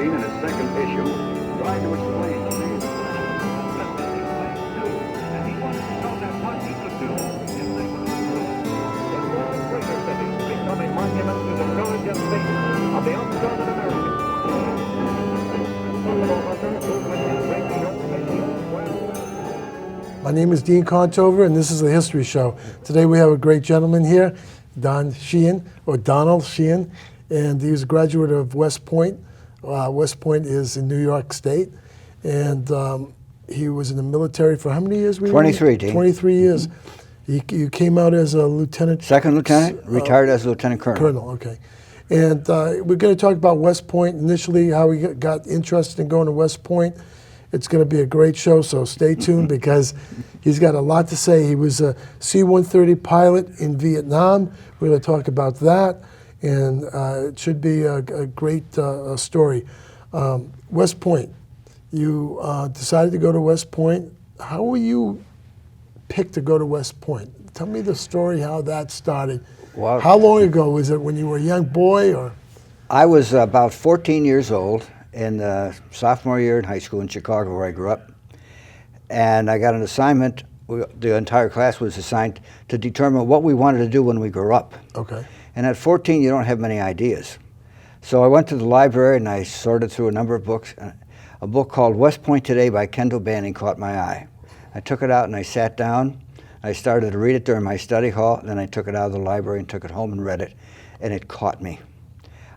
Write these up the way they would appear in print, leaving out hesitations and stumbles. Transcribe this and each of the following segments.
magazine in its second issue tried to explain to me and he wanted to know that what he could do if they were in all greater cities become a monument to the courage and faith of the unsouthern Americans. My name is Dean Contover, and this is the History Show. Today we have a great gentleman here, Sheehan, or Donald Sheehan, and he's a graduate of West Point. West Point is in New York State, and he was in the military for how many years? 23, Dean. 23 years. You came out as a lieutenant? Second lieutenant, retired as a lieutenant colonel. Colonel, okay. And we're going to talk about West Point initially, how he got interested in going to West Point. It's going to be a great show, so stay tuned because he's got a lot to say. He was a C-130 pilot in Vietnam. We're going to talk about that, and it should be a great story. West Point, you decided to go to West Point. How were you picked to go to West Point? Tell me the story, how that started. Well, how long ago? Was it when you were a young boy? Or? I was about 14 years old in the sophomore year in high school in Chicago, where I grew up. And I got an assignment. The entire class was assigned to determine what we wanted to do when we grew up. Okay. And at 14, you don't have many ideas. So I went to the library and I sorted through a number of books. A book called West Point Today by Kendall Banning caught my eye. I took it out and I sat down. I started to read it during my study hall. Then I took it out of the library and took it home and read it. And it caught me.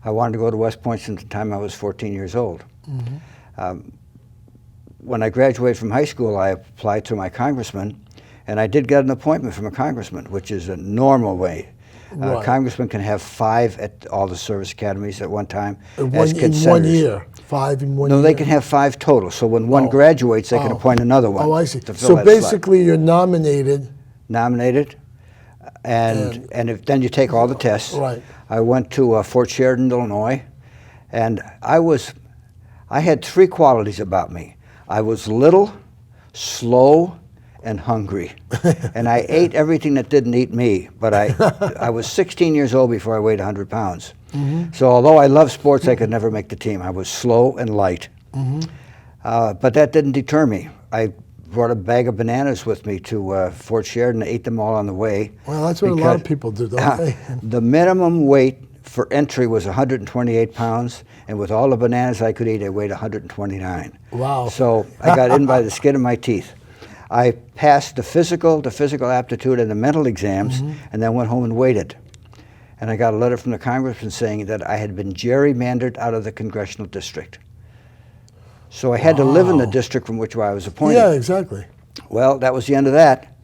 I wanted to go to West Point since the time I was 14 years old. Mm-hmm. When I graduated from high school, I applied to my congressman, and I did get an appointment from a congressman, which is a normal way. Right. Congressmen can have 5 at all the service academies at one time In as one consenators. year? 5 in 1 year? No, they can have 5 total. So when one graduates, they can appoint another one. Oh, I see. To fill So that basically, you're nominated. Nominated, and then you take all the tests. Right. I went to Fort Sheridan, Illinois, and I had 3 qualities about me. I was little, slow, and hungry. And I ate everything that didn't eat me, but I was 16 years old before I weighed 100 pounds. Mm-hmm. So although I love sports, I could never make the team. I was slow and light. Mm-hmm. But that didn't deter me. I brought a bag of bananas with me to Fort Sheridan and ate them all on the way. Well, that's what a lot of people do, don't they? The minimum weight for entry was 128 pounds, and with all the bananas I could eat, I weighed 129. Wow. So I got in by the skin of my teeth. I passed the physical aptitude, and the mental exams, and then went home and waited. And I got a letter from the congressman saying that I had been gerrymandered out of the congressional district. So I had to live in the district from which I was appointed. Yeah, exactly. Well, that was the end of that.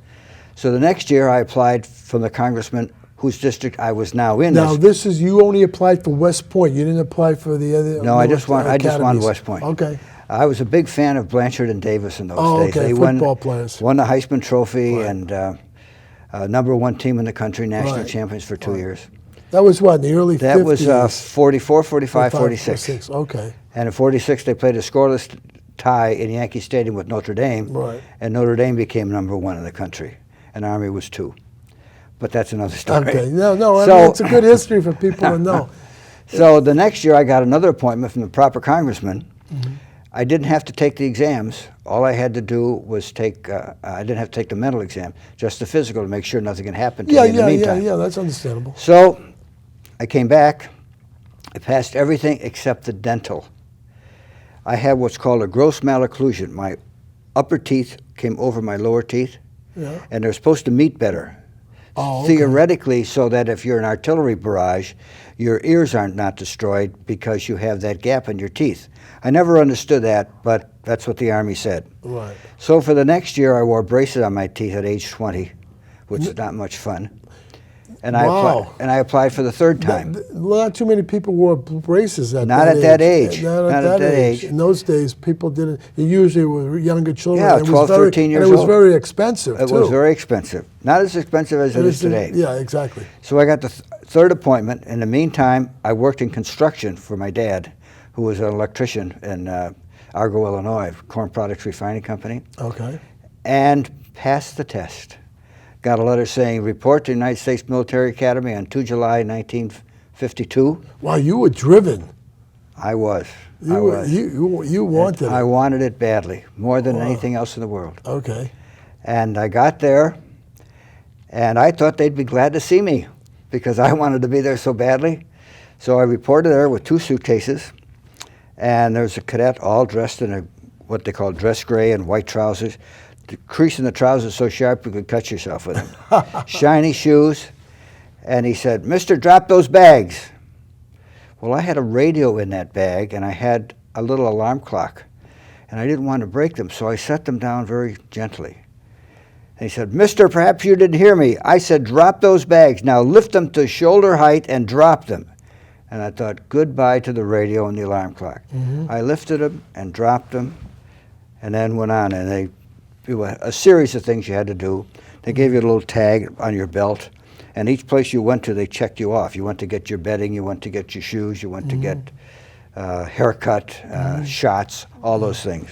So the next year I applied from the congressman whose district I was now in. Now you only applied for West Point. You didn't apply for the other. No, I just wanted West Point. Okay. I was a big fan of Blanchard and Davis in those days. Okay, They football players. won the Heisman Trophy, Right. and #1 team in the country, national champions for 2 years. That was what, in the early 50s? That was 44, 45, 46. Okay. And in 46, they played a scoreless tie in Yankee Stadium with Notre Dame, Right. and Notre Dame became #1 in the country, and Army was 2. But that's another story. Okay. No, I So- mean, it's a good history for people to know. So the next year, I got another appointment from the proper congressman. Mm-hmm. I didn't have to take the exams. All I had to do was I didn't have to take the mental exam, just the physical to make sure nothing can happen to me in the meantime. Yeah, that's understandable. So I came back. I passed everything except the dental. I had what's called a gross malocclusion. My upper teeth came over my lower teeth, and they're supposed to meet better. Oh, okay. Theoretically, so that if you're an artillery barrage, your ears aren't not destroyed because you have that gap in your teeth. I never understood that, but that's what the Army said. Right. So for the next year, I wore braces on my teeth at age 20, which is not much fun. And Wow. I applied for the 3rd time. Not too many people wore braces at Not that at that age. Not at that age. In those days, people didn't. It usually were younger children. Yeah, It was 12, 13 years and it was old. very expensive, It too. was very expensive. Not as expensive as it is today. Yeah, exactly. So I got the 3rd appointment. In the meantime, I worked in construction for my dad, who was an electrician in Argo, Illinois, Corn Products Refining Company, Okay. and passed the test. Got a letter saying, report to the United States Military Academy on 2 July 1952. Wow, you were driven. I was. You wanted I it. wanted it badly, more than Wow. anything else in the world. Okay. And I got there, and I thought they'd be glad to see me because I wanted to be there so badly. So I reported there with 2 suitcases, and there was a cadet all dressed in what they call dress gray and white trousers. The crease in the trousers so sharp you could cut yourself with them. Shiny shoes. And he said, "Mister, drop those bags." Well, I had a radio in that bag, and I had a little alarm clock, and I didn't want to break them, so I set them down very gently. And he said, "Mister, perhaps you didn't hear me. I said drop those bags. Now lift them to shoulder height and drop them." And I thought, goodbye to the radio and the alarm clock. I lifted them and dropped them, and then went on. And it was a series of things you had to do. They gave you a little tag on your belt. And each place you went to, they checked you off. You went to get your bedding, you went to get your shoes, you went to get haircut, shots, all those things.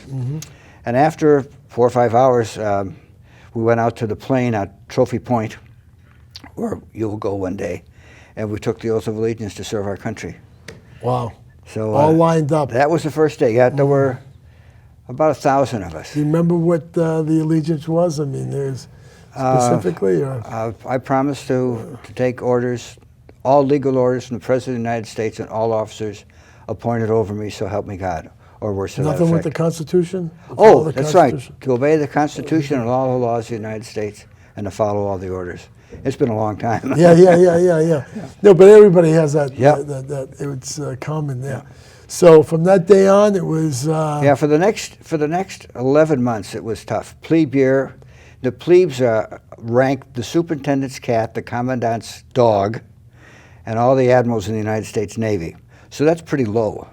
And after 4 or 5 hours, we went out to the plane at Trophy Point, where you'll go one day, and we took the oath of allegiance to serve our country. Wow. So All lined up. That was the first day. Yeah, there were about 1,000 of us. Do you remember what the allegiance was? I mean, there's specifically, or I promised to take orders, all legal orders from the President of the United States and all officers appointed over me, so help me God, or worse to that nothing with the effect. Constitution? Follow Oh, the that's right. Constitution? To obey the Constitution and all the laws of the United States, and to follow all the orders. It's been a long time. Yeah. No, but everybody has that. Yep. That it's common there. So from that day on, it was. Yeah, for the next 11 months, it was tough. Plebe year. The plebes ranked the superintendent's cat, the commandant's dog, and all the admirals in the United States Navy. So that's pretty low.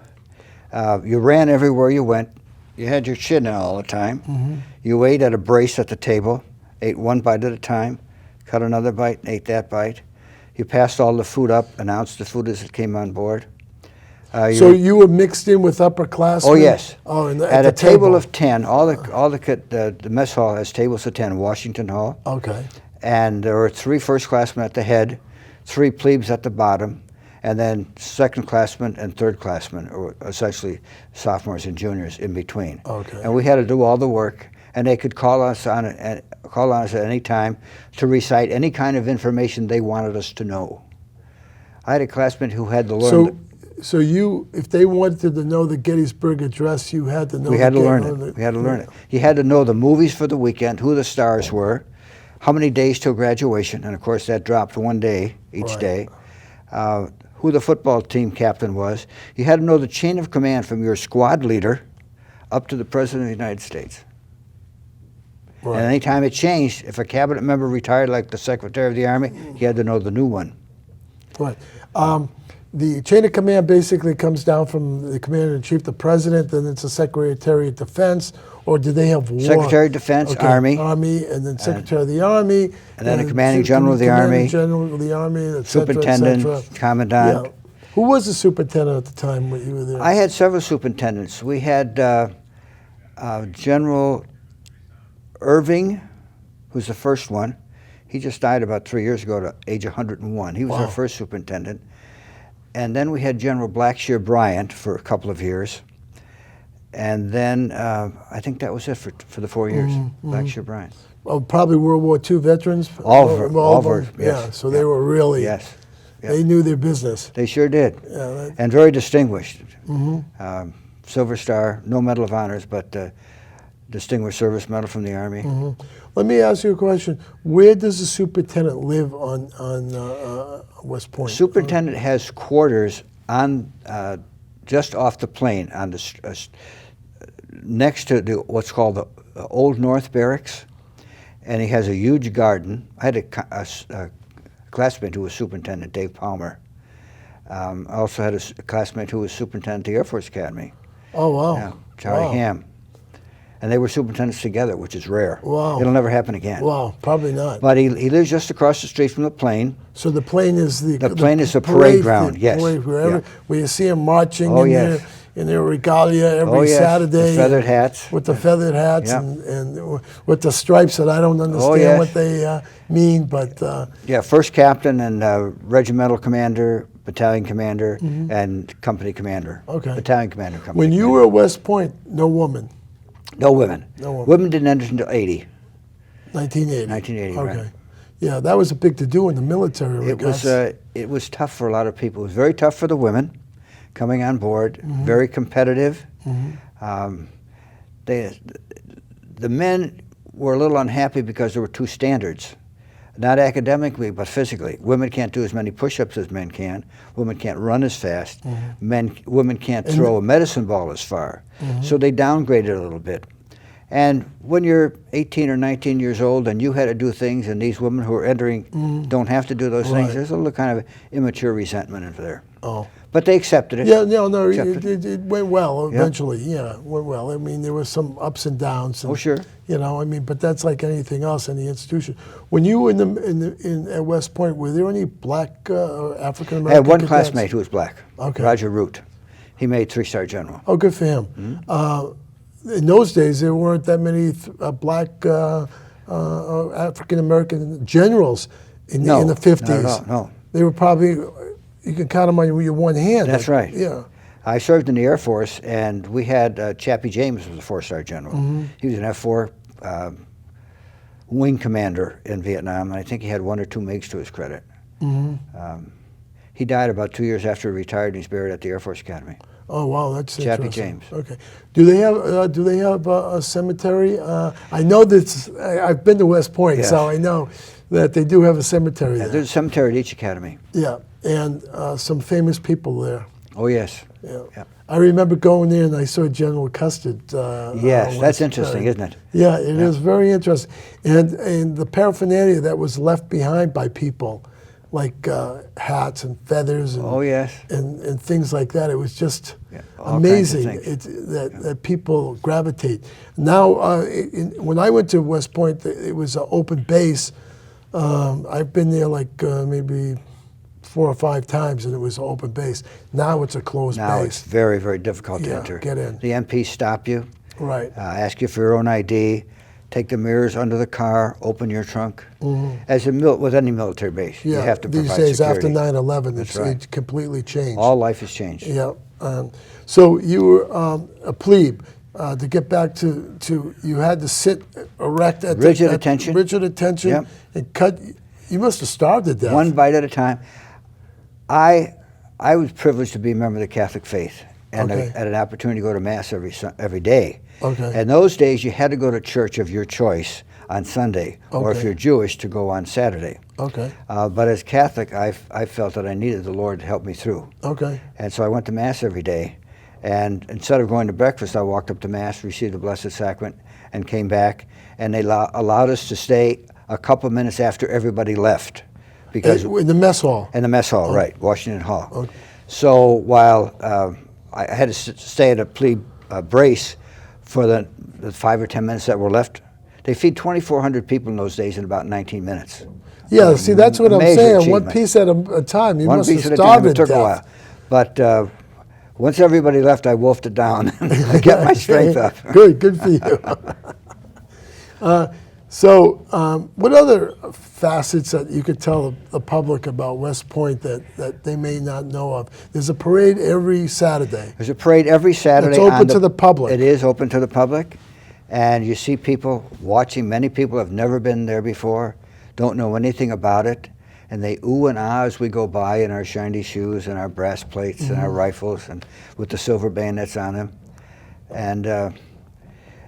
You ran everywhere you went. You had your chin out all the time. You ate at a brace at the table, ate one bite at a time, cut another bite, ate that bite. You passed all the food up, announced the food as it came on board. So you were mixed in with upperclassmen? Oh, yes. Oh, and at a table of 10, the mess hall has tables of 10, Washington Hall. Okay. And there were 3 first-classmen at the head, 3 plebes at the bottom, and then second-classmen and third-classmen, or essentially sophomores and juniors in between. Okay. And we had to do all the work, and they could call on us at any time to recite any kind of information they wanted us to know. I had a classmate who had to learn. So you, if they wanted to know the Gettysburg Address, you had to know. We had to learn it. We had to learn it. You had to know the movies for the weekend, who the stars were, how many days till graduation, and of course that dropped 1 day each day. Who the football team captain was. You had to know the chain of command from your squad leader up to the President of the United States. Right. And any time it changed, if a cabinet member retired like the Secretary of the Army, he had to know the new one. Right. The chain of command basically comes down from the Commander-in-Chief, the President, then it's the Secretary of Defense, or do they have one? Secretary of Defense, Army. Army, and then Secretary of the Army. And then the Commanding General of the Army. General of the Army, et cetera, Superintendent, et cetera. Commandant. Yeah. Who was the superintendent at the time when you were there? I had several superintendents. We had General Irving, who's the first one. He just died about 3 years ago at age 101. He was our first superintendent. And then we had General Blackshear Bryant for a couple of years. And then I think that was it for the 4 years, Blackshear Bryant. Oh, probably World War II veterans? All of them, yes. Yeah, so they were really, yes. They knew their business. They sure did. Yeah, and very distinguished. Silver Star, no Medal of Honors, but Distinguished Service Medal from the Army. Let me ask you a question. Where does the superintendent live on West Point? Superintendent has quarters on just off the plane on the next to what's called the Old North Barracks, and he has a huge garden. I had a classmate who was superintendent, Dave Palmer. I also had a classmate who was superintendent at the Air Force Academy. Oh, wow. Yeah, Charlie Ham. And they were superintendents together, which is rare. Wow. It'll never happen again. Wow, probably not. But he lives just across the street from the plane. So the plane is the plane is a parade ground, yes. Parade, Yeah. where you see them marching yes. in their regalia every yes. Saturday. The feathered hats. With the feathered hats Yeah. and with the stripes that I don't understand yes. what they mean, but... Yeah, first captain and regimental commander, battalion commander, and company commander. Okay. Battalion commander, company When you commander. were at West Point, no woman. No women. No women. Women didn't enter until 80. 1980. 1980, Okay. right. Yeah, that was a big to do in the military. It was tough for a lot of people. It was very tough for the women coming on board, very competitive. The men were a little unhappy because there were two standards, not academically but physically. Women can't do as many push-ups as men can. Women can't run as fast. Women can't throw a medicine ball as far. So they downgraded a little bit. And when you're 18 or 19 years old and you had to do things and these women who are entering don't have to do those things, there's a little kind of immature resentment in there. Oh. But they accepted it. Yeah, no, Accepted it went well eventually. Yeah, it went well. I mean, there was some ups and downs. And, Oh, sure. You know, I mean, but that's like anything else in the institution. When you were at West Point, were there any black or African American? I had one cadets? classmate who was black, Okay. Roger R.O.T.C. He made 3-star general. Oh, good for him. In those days, there weren't that many black African American generals in the 50s. Not at all, no. They were probably, you can count them on your one hand. That's right. Yeah. I served in the Air Force, and we had Chappie James was a 4-star general. He was an F-4 wing commander in Vietnam, and I think he had 1 or 2 MiGs to his credit. He died about 2 years after he retired, and he's buried at the Air Force Academy. Oh wow, that's Chappie interesting. James. Okay. Do they have a cemetery? I know that I've been to West Point, Yes. so I know that they do have a cemetery there. There's a cemetery at each academy. Yeah, and some famous people there. Oh, yes. Yeah. Yeah. I remember going there and I saw General Custard. Yes, that's interesting, isn't it? Yeah, it is very interesting. And the paraphernalia that was left behind by people, like hats and feathers and, Oh, yes. and things like that, it was just all kinds of amazing things. that people gravitate. Now, when I went to West Point, it was an open base. I've been there like maybe 4 or 5 times, and it was open base. Now it's a closed Now base. it's very, very difficult to Yeah, enter. get in. The MPs stop you, Right. ask you for your own ID, take the mirrors under the car, open your trunk. As with any military base, you Yeah, have to these provide days security. after 9/11, That's it's right. completely changed. All life has changed. Yeah. So you were a plebe. To get back to you had to sit erect at Rigid attention. Rigid attention, Yep. and cut. You must have starved to death. One bite at a time. I was privileged to be a member of the Catholic faith, and Okay. I had an opportunity to go to Mass every day. Okay. In those days, you had to go to church of your choice on Sunday, or if Okay. you're Jewish, to go on Saturday. Okay. But as Catholic, I felt that I needed the Lord to help me through. Okay. And so I went to Mass every day. And instead of going to breakfast, I walked up to Mass, received the Blessed Sacrament, and came back. And they allowed us to stay a couple minutes after everybody left. Because In the mess hall. in the mess hall, right, Washington Hall. Okay. So while I had to stay at a plebe brace for the 5 or 10 minutes that were left, they feed 2,400 people in those days in about 19 minutes. Yeah. See, that's what I'm Major saying. One achievement. piece at a time. You One must piece have at a time. starved It to took death. a while. But once everybody left, I wolfed it down and kept my strength up. Good for you. So, what other facets that you could tell the public about West Point that they may not know of? There's a parade every Saturday. There's a parade every Saturday. It's open to the public. It is open to the public. And you see people watching. Many people have never been there before, don't know anything about it. And they ooh and ah as we go by in our shiny shoes and our brass plates and our rifles and with the silver bayonets on them. And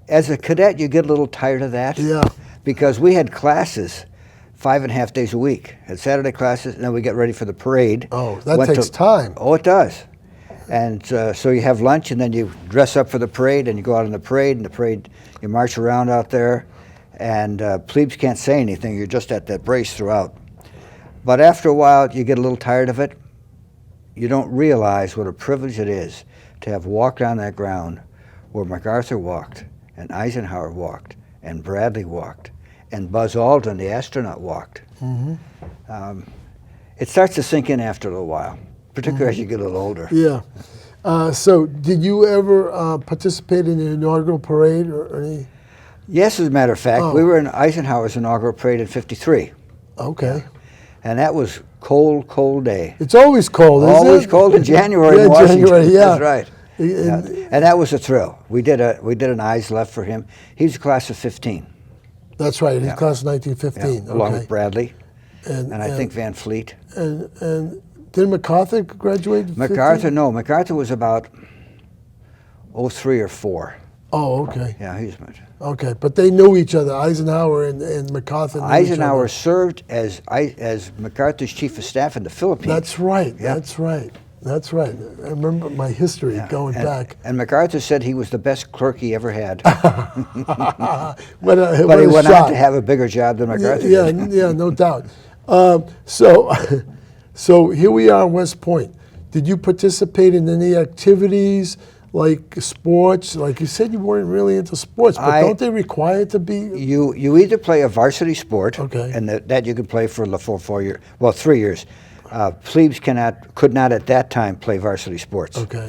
as a cadet, you get a little tired of that. Yeah. Because we had classes 5.5 days a week. Had Saturday classes, and then we get ready for the parade. Oh, that takes time. Oh, it does. And so you have lunch, and then you dress up for the parade, and you go out on the parade, and the parade, you march around out there, and plebes can't say anything. You're just at that brace throughout. But after a while, you get a little tired of it. You don't realize what a privilege it is to have walked on that ground where MacArthur walked, and Eisenhower walked, and Bradley walked, and Buzz Aldrin, the astronaut, walked. It starts to sink in after a little while, particularly as you get a little older. Yeah. So, did you ever participate in the inaugural parade or any? Yes, as a matter of fact, Oh. we were in Eisenhower's inaugural parade in '53. Okay. And that was Cold, cold day. It's always cold, isn't it? Always cold in January Yeah, in Washington. January, yeah. That's right. Yeah. And that was a thrill. We did an eyes left for him. He was a class of 15. That's right. He's Yeah. class of 1915. Yeah, along Okay. with Bradley And and I think Van Fleet. And did MacArthur graduate? in MacArthur, 15? no. MacArthur was about 03 or 4. Oh, okay. Yeah, he was much. Okay, but they knew each other. Eisenhower and MacArthur knew Eisenhower each served as MacArthur's chief of staff in the other. Philippines. That's right. Yeah. That's right. That's right. I remember my history Yeah. going back. And MacArthur said he was the best clerk he ever had. What a But he went shot. on to have a bigger job than MacArthur Yeah, did. yeah, no doubt. So here we are in West Point. Did you participate in any activities like sports? Like you said, you weren't really into sports, but don't they require it to be? You either play a varsity sport, Okay. and that you could play for the full 4 years. Well, 3 years. Plebes could not at that time play varsity sports. Okay,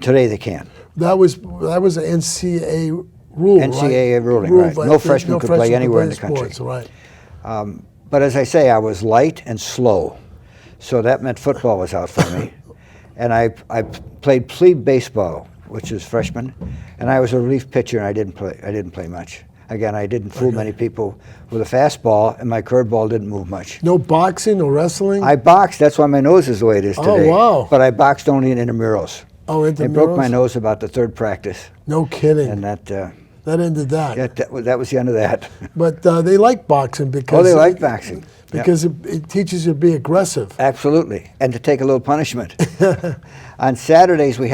Today they can. that was an NCAA rule. NCAA right? ruling, Rule, right. No freshman could play anywhere in the country. sports, right. But as I say, I was light and slow, so that meant football was out for me. And I played plebe baseball, which is freshman, and I was a relief pitcher, and I didn't play much. Again, I didn't fool many people with a fastball, and my curveball didn't move much. No boxing or wrestling? I boxed. That's why my nose is the way it is today. Oh, wow. But I boxed only in intramurals. Oh, I broke my intramurals? nose about the third practice, No kidding. and that ended that. that was the end of that. But they like boxing because Oh, they like boxing. because it teaches you to be aggressive. Absolutely, and to take a little punishment. On Saturdays, we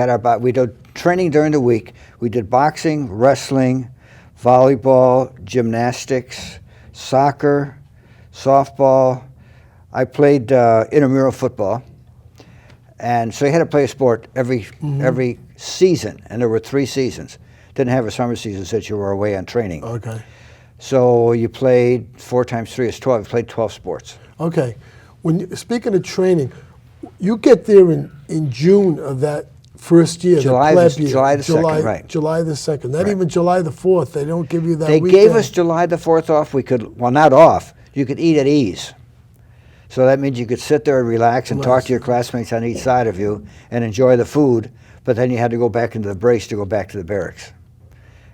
did training during the week. We did boxing, wrestling, volleyball, gymnastics, soccer, softball. I played intramural football, and so you had to play a sport every season, and there were 3 seasons. Didn't have a summer season since you were away on training. Okay. So you played 4 times 3 is 12. You played 12 sports. Okay. Speaking of training, you get there in June of that first year, July the the- pleb year. July the 2nd, right. July the 2nd. Not Right. even July the 4th. They don't give you that They weekend. gave us July the 4th off. We could, well, not off. You could eat at ease. So that means you could sit there and relax and talk to your classmates on each side of you and enjoy the food, but then you had to go back into the brace to go back to the barracks.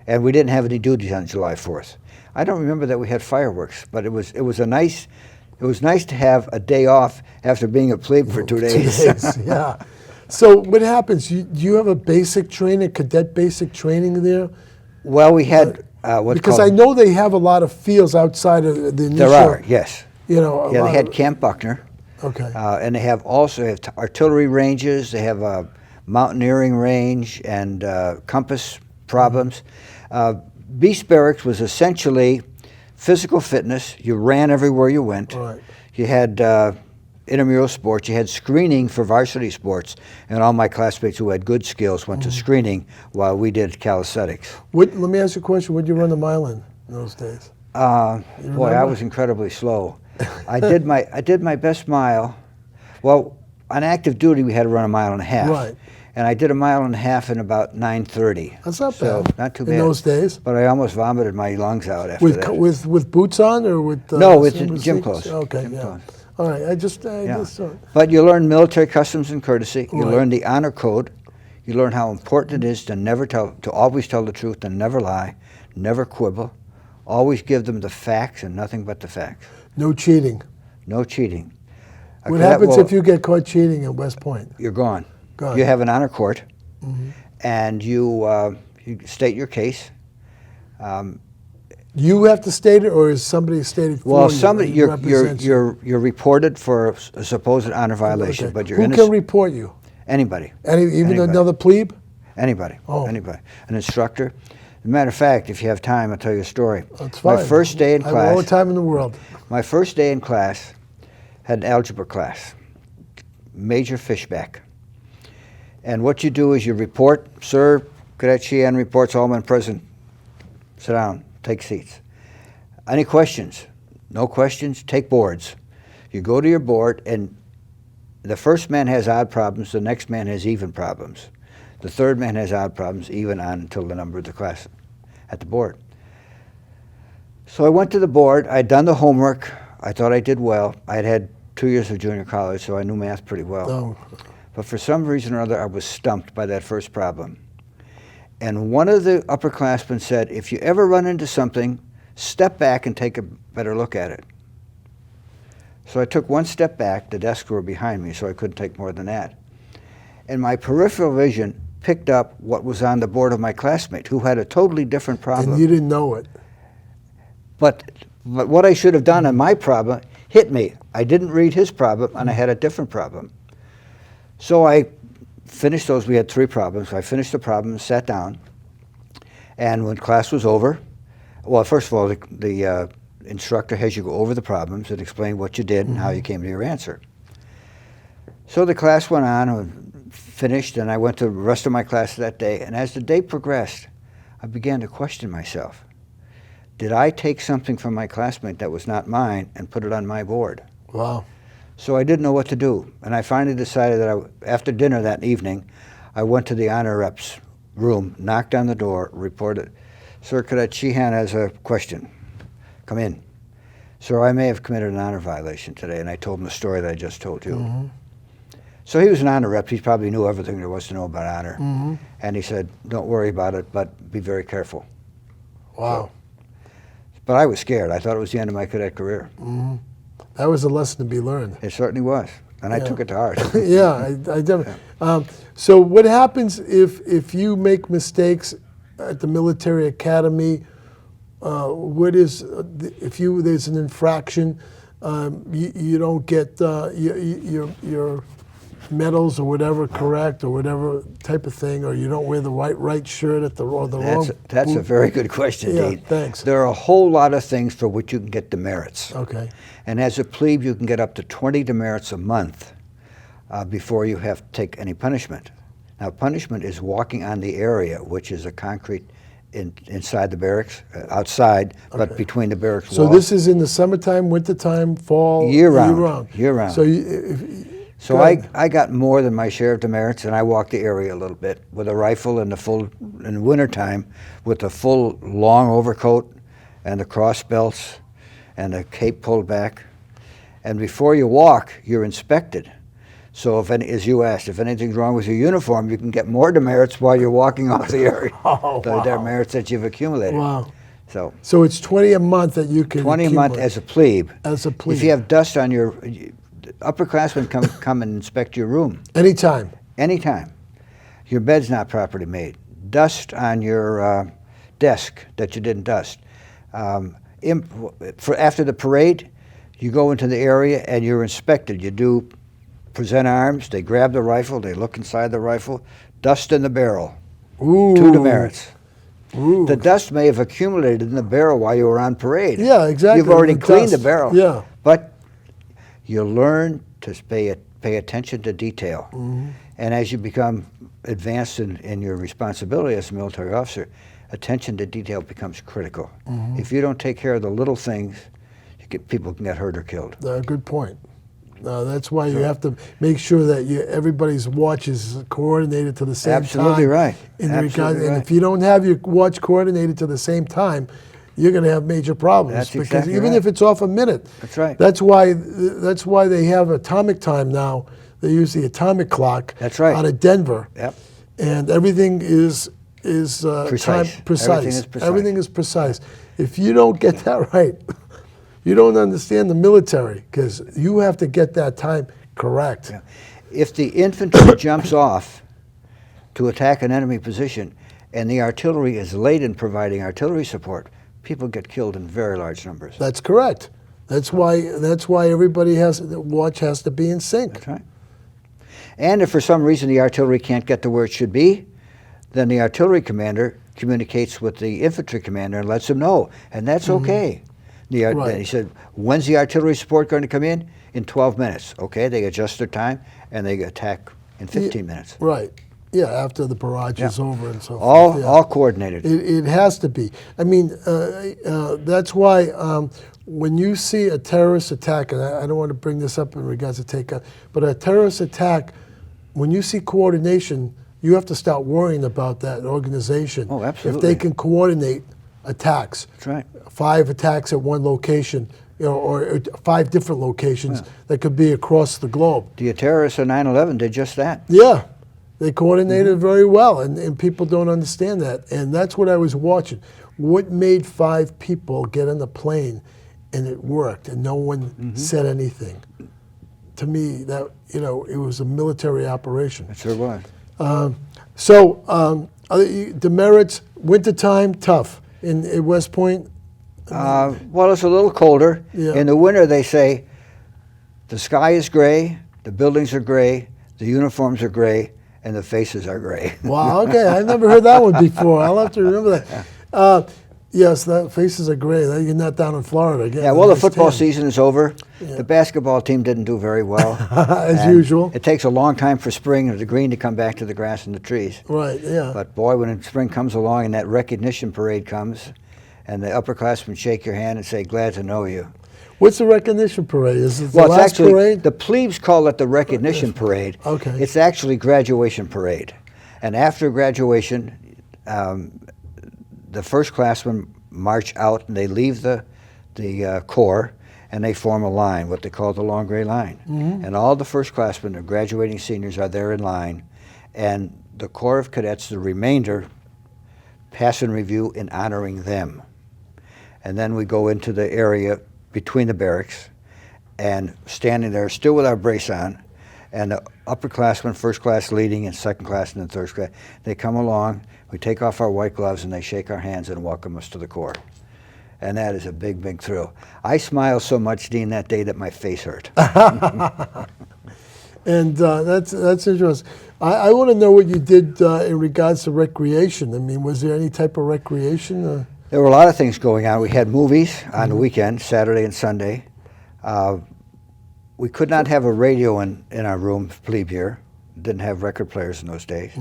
And we didn't have any duties on July 4th. I don't remember that we had fireworks, but it was nice to have a day off after being a plebe for 2 days. Yeah. So what happens? Do you have a basic training, cadet basic training there? Well, we had what's Because called, I know they have a lot of fields outside of the initial. there are, yes. You know. Yeah, they had Camp Buckner. Okay. And they have artillery ranges. They have a mountaineering range and compass problems. Beast Barracks was essentially physical fitness. You ran everywhere you went. Right. You had intramural sports. You had screening for varsity sports. And all my classmates who had good skills went to screening while we did calisthenics. Let me ask you a question. Would you run the mile in those days? Boy, I remember? was incredibly slow. I did my best mile. Well, on active duty, we had to run a mile and a half. Right. And I did a mile and a half in about 9:30. That's not So bad. not too in bad. those days. But I almost vomited my lungs out after that. With boots on or with No, with sandals, gym sneakers? clothes. Okay, Gym yeah. clothes. All right, I just But you learn military customs and courtesy. You Right. learn the honor code. You learn how important it is to always tell the truth and never lie, never quibble, always give them the facts and nothing but the facts. no cheating. No cheating. What happens if you get caught cheating at West Point? You're gone. Gone. You have an honor court, and you state your case. You have to state it, or is somebody stated for Well, you? somebody and you're represents you? you're reported for a supposed honor violation, Okay. but you're Who innocent. can report you? Anybody. Even Anybody. another plebe? Anybody. Oh. Anybody. An instructor. As a matter of fact, if you have time, I'll tell you a story. That's fine. My first day in I have all the class. time in the world. My first day in class had an algebra class, Major Fishback. And what you do is you report, Sir, Cadet Sheehan reports, all men present. Sit down, take seats. Any questions? No questions, take boards. You go to your board, and the first man has odd problems, the next man has even problems. The third man has odd problems, even on until the number of the class at the board. So I went to the board. I'd done the homework. I thought I did well. I'd had 2 years of junior college, so I knew math pretty well. Oh. But for some reason or other, I was stumped by that first problem. And one of the upperclassmen said, if you ever run into something, step back and take a better look at it. So I took one step back. The desks were behind me, so I couldn't take more than that. And my peripheral vision picked up what was on the board of my classmate, who had a totally different problem. And you didn't know it. But what I should have done on my problem hit me. I didn't read his problem, and I had a different problem. So I finished those. We had 3 problems. I finished the problem, sat down, and when class was over, well, first of all, the instructor has you go over the problems and explain what you did and how you came to your answer. So the class went on and finished, and I went to the rest of my classes that day. And as the day progressed, I began to question myself. Did I take something from my classmate that was not mine and put it on my board? Wow. So I didn't know what to do. And I finally decided that after dinner that evening, I went to the honor reps room, knocked on the door, reported, "Sir, Cadet Sheehan has a question. Come in." "Sir, I may have committed an honor violation today." And I told him the story that I just told you. So he was an honor rep. He probably knew everything there was to know about honor. And he said, "Don't worry about it, but be very careful." Wow. But I was scared. I thought it was the end of my cadet career. That was a lesson to be learned. It certainly was. And I took it to heart. Yeah, I definitely. So what happens if you make mistakes at the military academy? What is if there's an infraction? You don't get your medals or whatever correct or whatever type of thing, or you don't wear the right shirt at the wrong. That's a very good question, Yeah, Dean. thanks. There are a whole lot of things for which you can get demerits. Okay. And as a plebe, you can get up to 20 demerits a month before you have to take any punishment. Now, punishment is walking on the area, which is a concrete inside the barracks, outside, but between the barracks walls. So this is in the summertime, wintertime, fall? Year round. Year round. So I got more than my share of demerits, and I walked the area a little bit with a rifle in the wintertime with the full long overcoat and the cross belts and the cape pulled back. And before you walk, you're inspected. So as you asked, if anything's wrong with your uniform, you can get more demerits while you're walking off the area. The demerits that you've accumulated. Wow. So it's 20 a month that you can 20 a month as a plebe. As a plebe. If you have dust on your upperclassmen come and inspect your room. Anytime. Anytime. Your bed's not properly made. Dust on your desk that you didn't dust. After the parade, you go into the area and you're inspected. You do present arms. They grab the rifle. They look inside the rifle. Dust in the barrel. Ooh. 2 demerits. Ooh. The dust may have accumulated in the barrel while you were on parade. Yeah, exactly. You've already The cleaned dust. the barrel. Yeah. But you learn to pay attention to detail. And as you become advanced in your responsibility as a military officer, attention to detail becomes critical. If you don't take care of the little things, people can get hurt or killed. Good point. That's why you have to make sure that everybody's watch is coordinated to the same time. Absolutely right. And if you don't have your watch coordinated to the same time, you're going to have major problems. That's because exactly even right. if it's off a minute. That's right. That's why they have atomic time now. They use the atomic clock. That's right. Out of Denver. Yep. And everything is precise. precise. Everything is precise. If you don't get that right, you don't understand the military, because you have to get that time correct. Yeah. If the infantry jumps off to attack an enemy position and the artillery is late in providing artillery support, people get killed in very large numbers. That's correct. That's why everybody the watch has to be in sync. That's right. And if for some reason the artillery can't get to where it should be, then the artillery commander communicates with the infantry commander and lets him know, and that's okay. Right. He said, when's the artillery support going to come in? In 12 minutes. Okay, they adjust their time and they attack in 15 minutes. Right. Yeah, after the barrage is over and so All, forth. Yeah. all coordinated. It has to be. I mean, that's why when you see a terrorist attack, and I don't want to bring this up in regards to takeout, but a terrorist attack, when you see coordination, you have to start worrying about that organization. Oh, absolutely. If they can coordinate attacks. That's right. 5 attacks at one location, you know, or 5 different locations that could be across the globe. The terrorists of 9/11 did just that. Yeah, they coordinated very well, and people don't understand that. And that's what I was watching. What made 5 people get on the plane and it worked and no one said anything? To me, that, you know, it was a military operation. It sure was. Demerits, wintertime, tough. In West Point? Well, it's a little colder. Yeah. In the winter, they say the sky is gray, the buildings are gray, the uniforms are gray, and the faces are gray. Wow, okay, I've never heard that one before. I'll have to remember that. Yes, the faces are gray. You're not down in Florida again. Yeah, well, the football season is over. Yeah. The basketball team didn't do very well. As usual. It takes a long time for spring and the green to come back to the grass and the trees. Right, yeah. But boy, when spring comes along and that recognition parade comes, and the upperclassmen shake your hand and say, "Glad to know you." What's the recognition parade? Is it the well, last it's actually, parade? The plebes call it the recognition parade. Okay. It's actually graduation parade. And after graduation, the first classmen march out and they leave the corps and they form a line, what they call the long gray line. And all the first classmen, the graduating seniors, are there in line, and the Corps of Cadets, the remainder, pass in review in honoring them. And then we go into the area between the barracks and standing there still with our brace on, and the upperclassmen, first class leading, and second class and then third class, they come along, we take off our white gloves and they shake our hands and welcome us to the Corps. And that is a big, big thrill. I smiled so much, Dean, that day that my face hurt. And that's interesting. I want to know what you did in regards to recreation. I mean, was there any type of recreation? There were a lot of things going on. We had movies on the weekend, Saturday and Sunday. We could not have a radio in our room, plebe here. Didn't have record players in those days.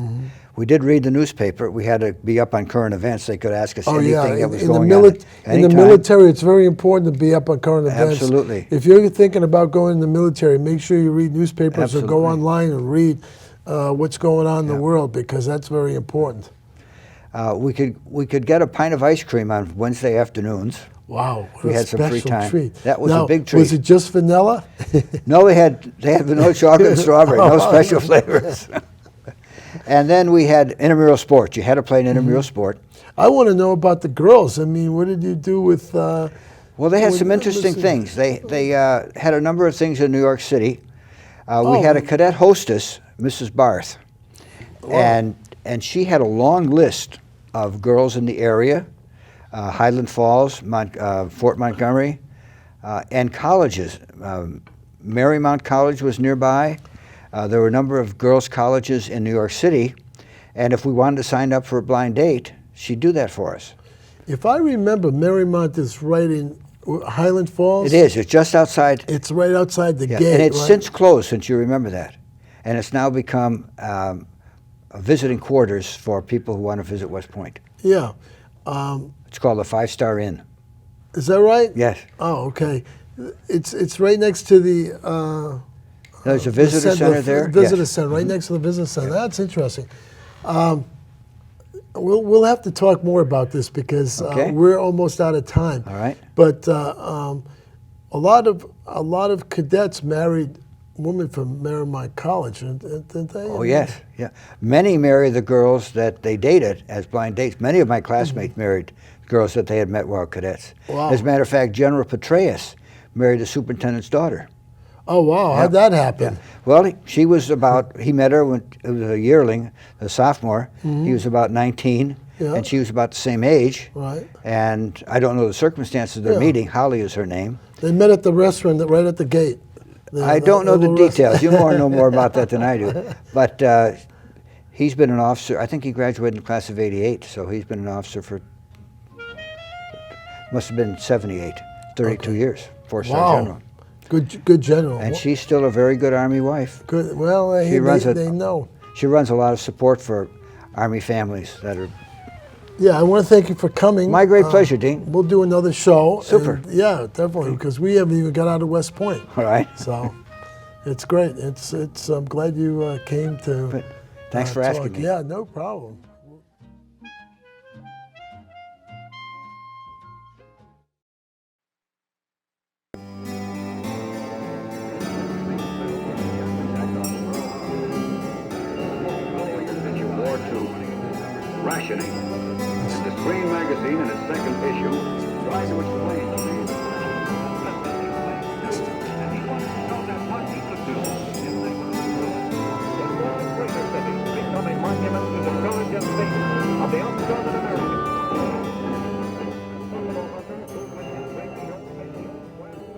We did read the newspaper. We had to be up on current events. They could ask us anything that was going on. In the military, it's very important to be up on current events. Absolutely. If you're thinking about going in the military, make sure you read newspapers Absolutely. or go online and read what's going on in the world, because that's very important. We could get a pint of ice cream on Wednesday afternoons. Wow, what We a had some free special time. treat. That was Now, a big treat. Was it just vanilla? No, they had vanilla, chocolate, and strawberry. No special flavors. And then we had intramural sports. You had to play an intramural sport. I want to know about the girls. I mean, what did you do with? Well, they had some interesting things. They had a number of things in New York City. We had a cadet hostess, Mrs. Barth, and she had a long list of girls in the area, Highland Falls, Fort Montgomery, and colleges. Marymount College was nearby. There were a number of girls' colleges in New York City, and if we wanted to sign up for a blind date, she'd do that for us. If I remember, Marymount is right in Highland Falls. It is. It's just outside. It's right outside the gate. And it's right? since closed, since you remember that. And it's now become visiting quarters for people who want to visit West Point. Yeah. It's called the 5-Star Inn. Is that right? Yes. Oh, okay. It's right next to the. There's a visitor center there. Visitor center, right next to the visitor center. That's interesting. We'll have to talk more about this because we're almost out of time. All right. But a lot of cadets married women from Marymount College, didn't they? Oh yes, yeah. Many marry the girls that they dated as blind dates. Many of my classmates married girls that they had met while cadets. Wow. As a matter of fact, General Petraeus married the superintendent's daughter. Oh wow! How'd that happen? Yeah. Well, she was about. He met her when it was a yearling, a sophomore. He was about 19, and she was about the same age. Right. And I don't know the circumstances of their meeting. Holly is her name. They met at the restaurant right at the gate. I don't know the details. You know more about that than I do. But he's been an officer. I think he graduated in the class of '88, so he's been an officer for, must have been 78, 32 years, 4-star general. Good general. And she's still a very good Army wife. Good. Well, they know. She runs a lot of support for Army families that are. Yeah, I want to thank you for coming. My great pleasure, Dean. We'll do another show. Super. And, yeah, definitely, because we haven't even got out of West Point. All right. So, it's great. I'm glad you came to. Thanks for asking me. Yeah, no problem. magazine in its second issue tried to explain to me the and he wanted to know that what he could do if they were approved. The world's greater cities become a monument to the courage and faith of the unscarred Americans.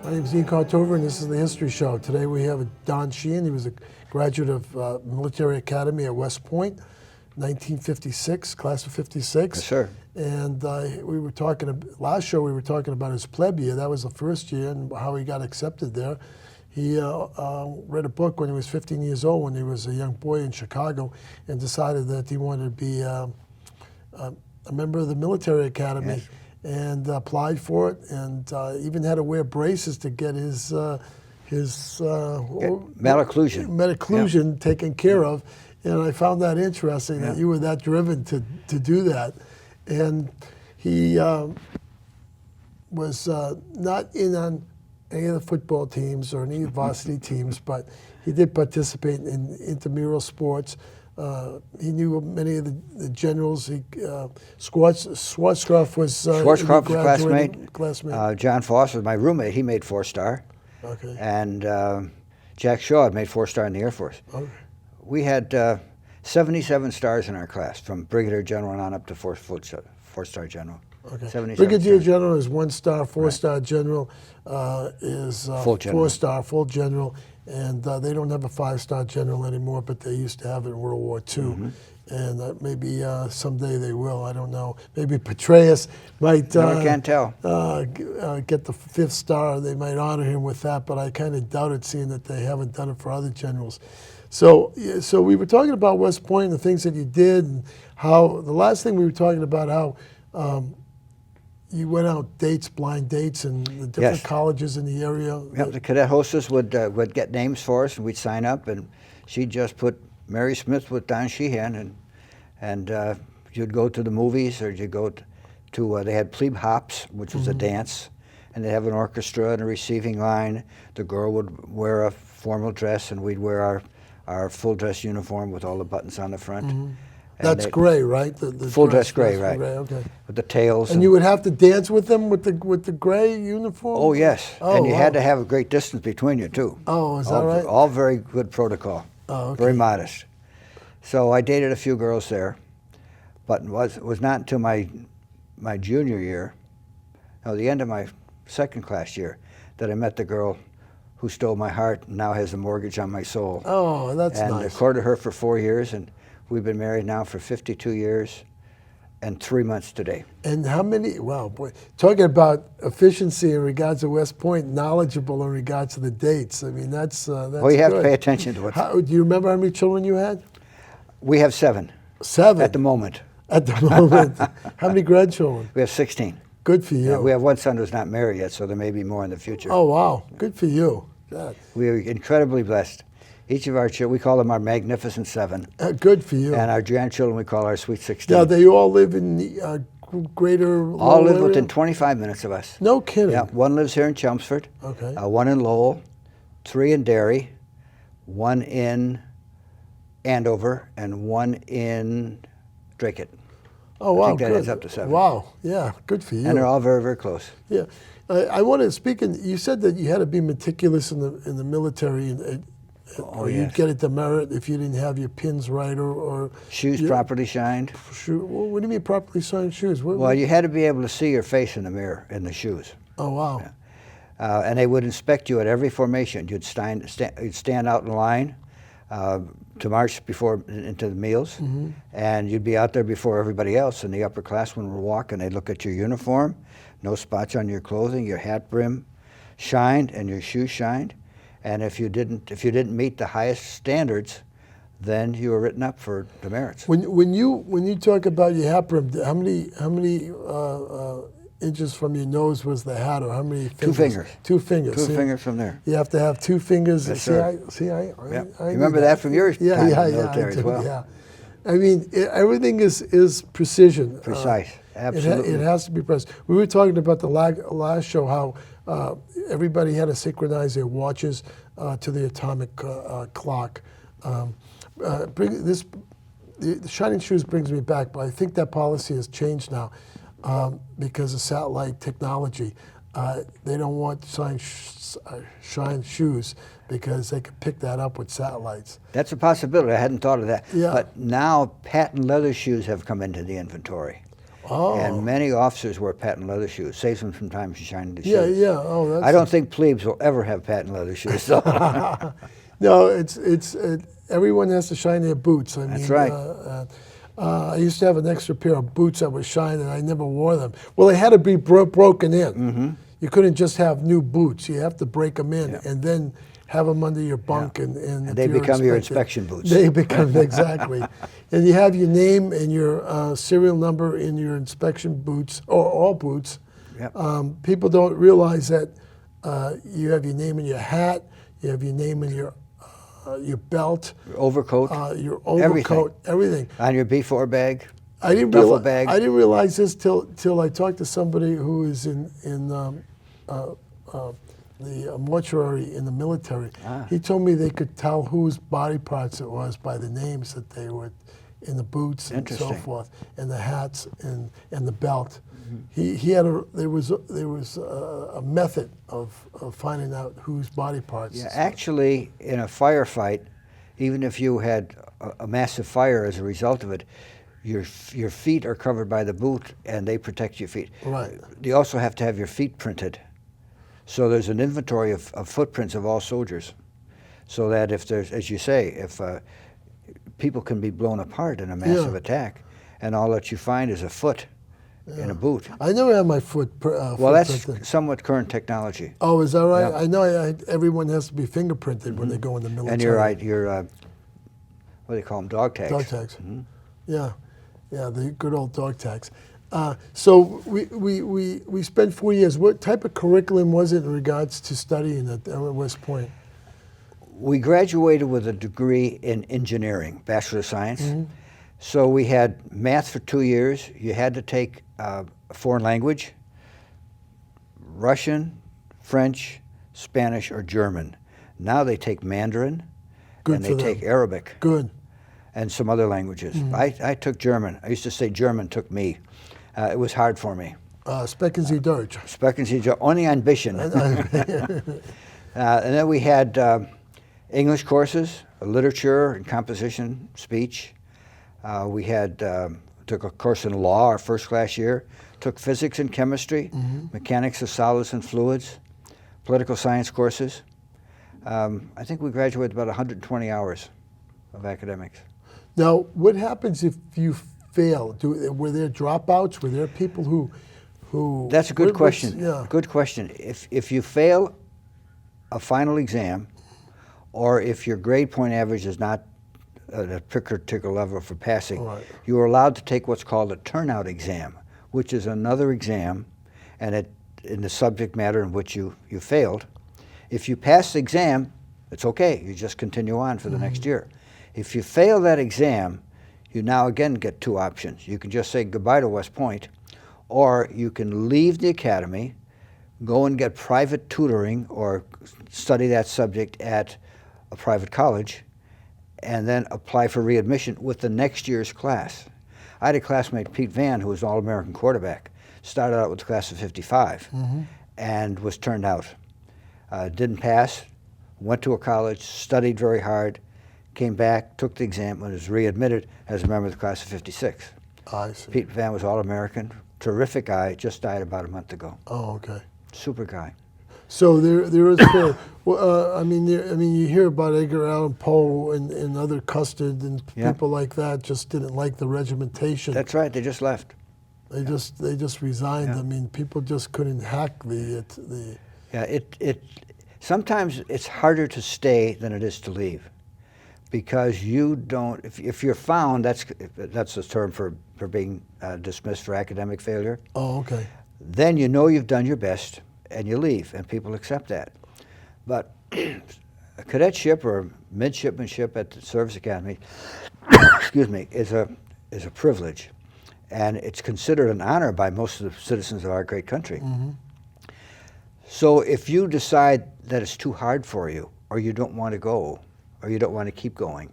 My name is Dean Contover, and this is the History Show. Today we have Don Sheehan. He was a graduate of Military Academy at West Point, 1956, class of 56. Yes, sir. And we were talking, last show we were talking about his plebe year. That was the first year and how he got accepted there. He read a book when he was 15 years old, when he was a young boy in Chicago, and decided that he wanted to be a member of the Military Academy. Yes. And applied for it, and even had to wear braces to get his malocclusion taken care of. And I found that interesting that you were that driven to do that. And he was not in on any of the football teams or any varsity teams, but he did participate in intramural sports. He knew many of the generals. Schwarzkopf was classmate. John Foss was my roommate. He made 4-star. Okay. And Jack Shaw made 4-star in the Air Force. Okay. We had 77 stars in our class, from Brigadier General on up to 4-star General. Okay. 77 Brigadier stars. General is 1-star. 4-star General is Full general. 4-star, full general. And they don't have a 5-star general anymore, but they used to have it in World War II. Mm-hmm. And maybe someday they will. I don't know. Maybe Petraeus might No, I can't tell. get the 5th star. They might honor him with that, but I kind of doubt it, seeing that they haven't done it for other generals. So we were talking about West Point and the things that you did, and how the last thing we were talking about how you went out blind dates, and the different colleges in the area. Yep, the cadet hostess would get names for us, and we'd sign up, and she'd just put Mary Smith with Don Sheehan, and you'd go to the movies, or you'd go to they had plebe hops, which was a dance, and they'd have an orchestra and a receiving line. The girl would wear a formal dress, and we'd wear our full dress uniform with all the buttons on the front. That's gray, right? The full dress gray, right? Gray, okay. With the tails. And you would have to dance with them with the gray uniform? Oh, yes. Oh, and you had to have a great distance between you, too. Oh, is that right? All very good protocol. Oh, okay. Very modest. So I dated a few girls there, but it was not until my junior year, no, the end of my second class year, that I met the girl who stole my heart and now has a mortgage on my soul. Oh, that's nice. And I courted her for 4 years, and we've been married now for 52 years and 3 months today. And how many, wow, boy, talking about efficiency in regards to West Point, knowledgeable in regards to the dates. I mean, that's Well, you have to pay attention to it. Do you remember how many children you had? We have 7. 7? At the moment. At the moment. How many grandchildren? We have 16. Good for you. Yeah, we have one son who's not married yet, so there may be more in the future. Oh, wow. Good for you. God. We are incredibly blessed. Each of our children, we call them our Magnificent 7. Good for you. And our grandchildren, we call our Sweet 16. Now, they all live in the greater Lowell All live area? within 25 minutes of us. No kidding. Yeah, one lives here in Chelmsford. Okay. 1 in Lowell, 3 in Derry, 1 in Andover, and 1 in Dracut. Oh, wow. I think that good. adds up to 7. Wow. Yeah, good for you. And they're all very, very close. Yeah. I want to speak, you said that you had to be meticulous in the military, or you'd get a demerit if you didn't have your pins right, or Shoes properly shined. Well, what do you mean properly signed shoes? Well, you had to be able to see your face in the mirror in the shoes. Oh, wow. Yeah. And they would inspect you at every formation. You'd stand out in line to march into the meals, and you'd be out there before everybody else. And the upperclassmen were walking. They'd look at your uniform, no spots on your clothing, your hat brim shined, and your shoes shined. And if you didn't meet the highest standards, then you were written up for demerits. When you talk about your hat brim, how many inches from your nose was the hat, or how many fingers? 2 fingers. 2 fingers. 2 fingers from there. You have to have 2 fingers. Yes, sir. I remember that from your time in the military I do, as well. Yeah. I mean, everything is precision. Precise. Absolutely. It has to be precise. We were talking about the last show how everybody had to synchronize their watches to the atomic clock. The Shining Shoes brings me back, but I think that policy has changed now. because of satellite technology. They don't want shine shoes because they could pick that up with satellites. That's a possibility. I hadn't thought of that. Yeah. But now patent leather shoes have come into the inventory. Oh. And many officers wear patent leather shoes. Saves them from time to shine the shoes. Yeah, yeah. Oh, that's. I don't think plebes will ever have patent leather shoes. So. No, it's everyone has to shine their boots. I That's mean, right. I used to have an extra pair of boots that was shining. I never wore them. Well, they had to be broken in. Mm-hmm. You couldn't just have new boots. You have to break them in Yeah. and then have them under your bunk. Yeah. And And if they you're become your inspected, inspection boots. They become, exactly. And you have your name and your serial number in your inspection boots, or all boots. Yep. People don't realize that you have your name in your hat, you have your name in your belt, Your overcoat. your overcoat, everything. On your B4 bag. I didn't duffel realize. bag. I didn't realize this till I talked to somebody who is in the mortuary in the military. Ah. He told me they could tell whose body parts it was by the names that they were in the boots and so Interesting. forth, and the hats and the belt. Mm-hmm. He had there was a method of finding out whose body parts. Yeah, actually, in a firefight, even if you had a massive fire as a result of it, your feet are covered by the boot, and they protect your feet. Right. You also have to have your feet printed. So there's an inventory of footprints of all soldiers, so that if there's, as you say, if people can be blown apart in a massive Yeah. attack, and all that you find is a foot in a boot. I never had my foot. Well, that's printed. somewhat current technology. Oh, is that right? Yeah. I know. Everyone has to be fingerprinted when they go in the military. And your what do they call them? Dog tags. Dog tags. Mhm. Yeah, yeah, the good old dog tags. So we spent 4 years. What type of curriculum was it in regards to studying at West Point? We graduated with a degree in engineering, Bachelor of Science. Mm-hmm. So we had math for 2 years. You had to take a foreign language, Russian, French, Spanish, or German. Now they take Mandarin, Good and for they them. take Arabic Good. and some other languages. I took German. I used to say German took me. It was hard for me. Sprechen Sie Deutsch? Sprechen Sie ohne ein bisschen. And then we had English courses, literature and composition, speech. We had took a course in law our first class year, took physics and chemistry, mechanics of solids and fluids, political science courses. I think we graduated about 120 hours of academics. Now, what happens if you fail? Were there dropouts? Were there people who? That's a good question. Yeah. Good question. If you fail a final exam, or if your grade point average is not at a particular level for passing, Right. you are allowed to take what's called a turnout exam, which is another exam, and in the subject matter in which you failed. If you pass the exam, it's okay. You just continue on for the next year. If you fail that exam, you now again get two options. You can just say goodbye to West Point, or you can leave the academy, go and get private tutoring or study that subject at a private college, and then apply for readmission with the next year's class. I had a classmate, Pete Van, who was an All-American quarterback, started out with the class of 55 and was turned out. Didn't pass, went to a college, studied very hard, came back, took the exam, and was readmitted as a member of the class of 56. I see. Pete Van was All-American, terrific guy, just died about a month ago. Oh, okay. Super guy. So there is fair. Well, I mean, you hear about Edgar Allan Poe and other Custard and Yeah. people like that just didn't like the regimentation. That's right, they just left. They just resigned. Yeah. I mean, people just couldn't hack the. Yeah, sometimes it's harder to stay than it is to leave, because you don't. If you're found, that's the term for being dismissed for academic failure. Oh, okay. Then you know you've done your best, and you leave, and people accept that. But a cadetship or midshipmanship at the service academy, excuse me, is a privilege, and it's considered an honor by most of the citizens of our great country. So if you decide that it's too hard for you, or you don't want to go, or you don't want to keep going,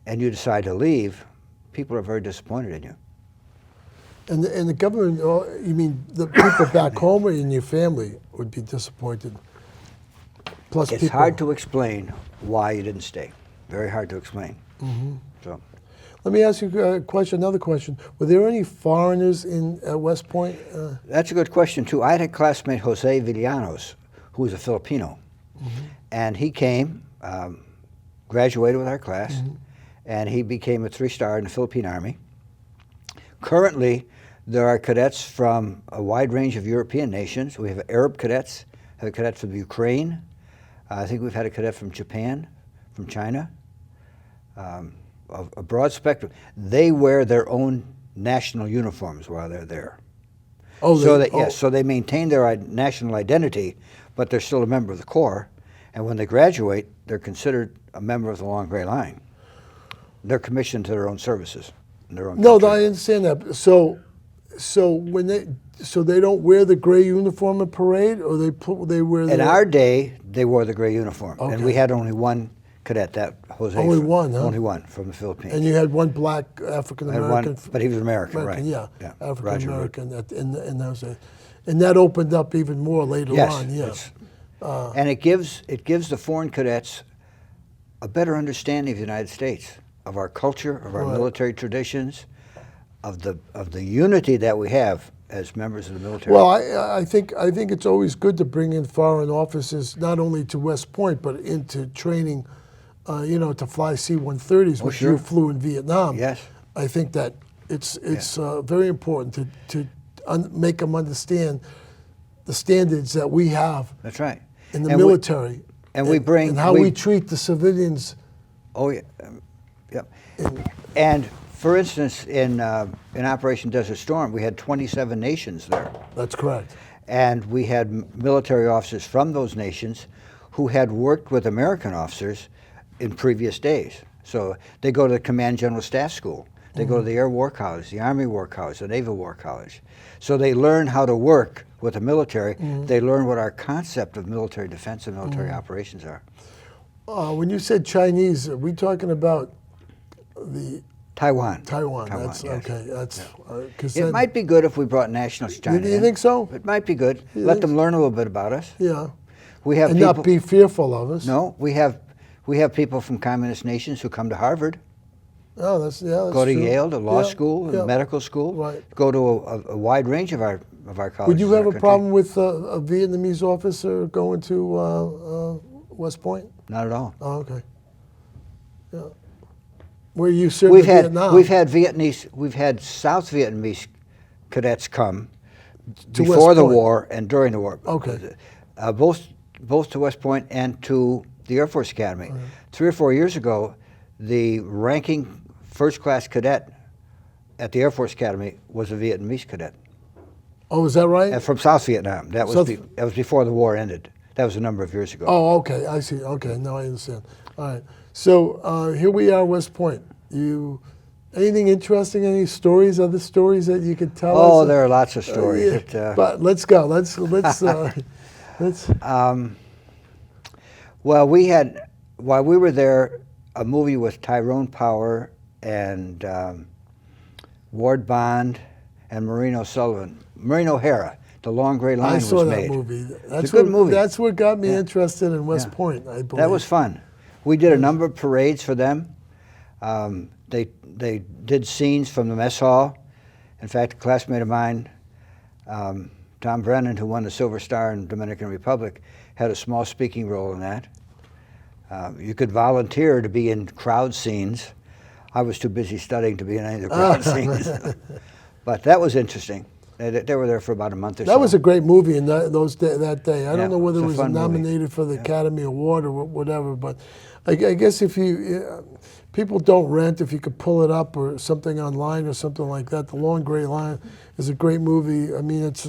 and you decide to leave, people are very disappointed in you. And the government, you mean the people back home or in your family would be disappointed? Plus It's people. hard to explain why you didn't stay. Very hard to explain. So, Let me ask you another question. Were there any foreigners at West Point? that's a good question, too. I had a classmate, Jose Villanos, who was a Filipino. And he came, graduated with our class, and he became a 3-star in the Philippine Army. Currently, there are cadets from a wide range of European nations. We have Arab cadets, have a cadet from Ukraine. I think we've had a cadet from Japan, from China. A broad spectrum. They wear their own national uniforms while they're there. Oh, Yes, so they maintain their national identity, but they're still a member of the Corps. And when they graduate, they're considered a member of the Long Gray Line. They're commissioned to their own services. In their own No, country. I understand that. So they don't wear the gray uniform at parade, or they wear. In our day, they wore the gray uniform, Okay. and we had only one cadet, that Jose. Only one, huh? Only one from the Philippines. And you had one black African I had American. one, but he was American, right? Yeah, Roger African American in those days, and that opened up even more later Yes, on. Yeah. and it gives the foreign cadets a better understanding of the United States, of our culture, of our Right. military traditions, of the unity that we have as members of the military. Well, I think it's always good to bring in foreign officers, not only to West Point, but into training, to fly C-130s, which sure. you flew in Vietnam. Yes. I think that it's very important to make them understand the standards that we have That's right. in the And we- military, and we bring- and how we- we treat the civilians. Oh yeah, yep. And for instance, in Operation Desert Storm, we had 27 nations there, That's correct. and we had military officers from those nations who had worked with American officers in previous days. So they go to the Command General Staff School. They go to the Air War College, the Army War College, the Naval War College. So they learn how to work with the military. They learn what our concept of military defense and military operations are. When you said Chinese, are we talking about the Taiwan. Taiwan? That's yes. okay. That's because It might be good if we brought nationals to China. You in. think so? It might be good. You Let think them learn a little bit about us. Yeah, We have and people. not be fearful of us. No, we have people from communist nations who come to Harvard, Oh, that's go to true. Yale, to law Yeah, school, and yeah. medical school. Right. Go to a wide range of our colleges. Would you in have our a country. problem with a Vietnamese officer going to West Point? Not at all. Oh, okay. Yeah. Where you served We've in had Vietnam. we've had South Vietnamese cadets come To before West the Point. war and during the war. Okay. Both to West Point and to the Air Force Academy. 3 or 4 years ago, the ranking first-class cadet at the Air Force Academy was a Vietnamese cadet. Oh, is that right? And from South Vietnam. That was South- that was before the war ended. That was a number of years ago. Oh, okay. I see. Okay, now I understand. All right. So here we are, West Point. Anything interesting? Any stories? Other stories that you could tell us? Oh, there are lots of stories. Yeah. But let's go. Let's. Well, we had, while we were there, a movie with Tyrone Power and Ward Bond and Maureen O'Hara, The Long Gray Line I was saw made. that movie. It's a good movie. That's what got me Yeah. interested in West Yeah. Point, I believe. That was fun. We did a number of parades for them. They did scenes from the mess hall. In fact, a classmate of mine, Tom Brennan, who won the Silver Star in Dominican Republic, had a small speaking role in that. You could volunteer to be in crowd scenes. I was too busy studying to be in any of the crowd scenes. But that was interesting. They were there for about a month or so. That was a great movie in that day. I Yeah, don't know whether it's it a was fun movie. nominated for the Academy Award or whatever, but I guess if people don't rent, if you could pull it up or something online or something like that, The Long Gray Line is a great movie. I mean, it's,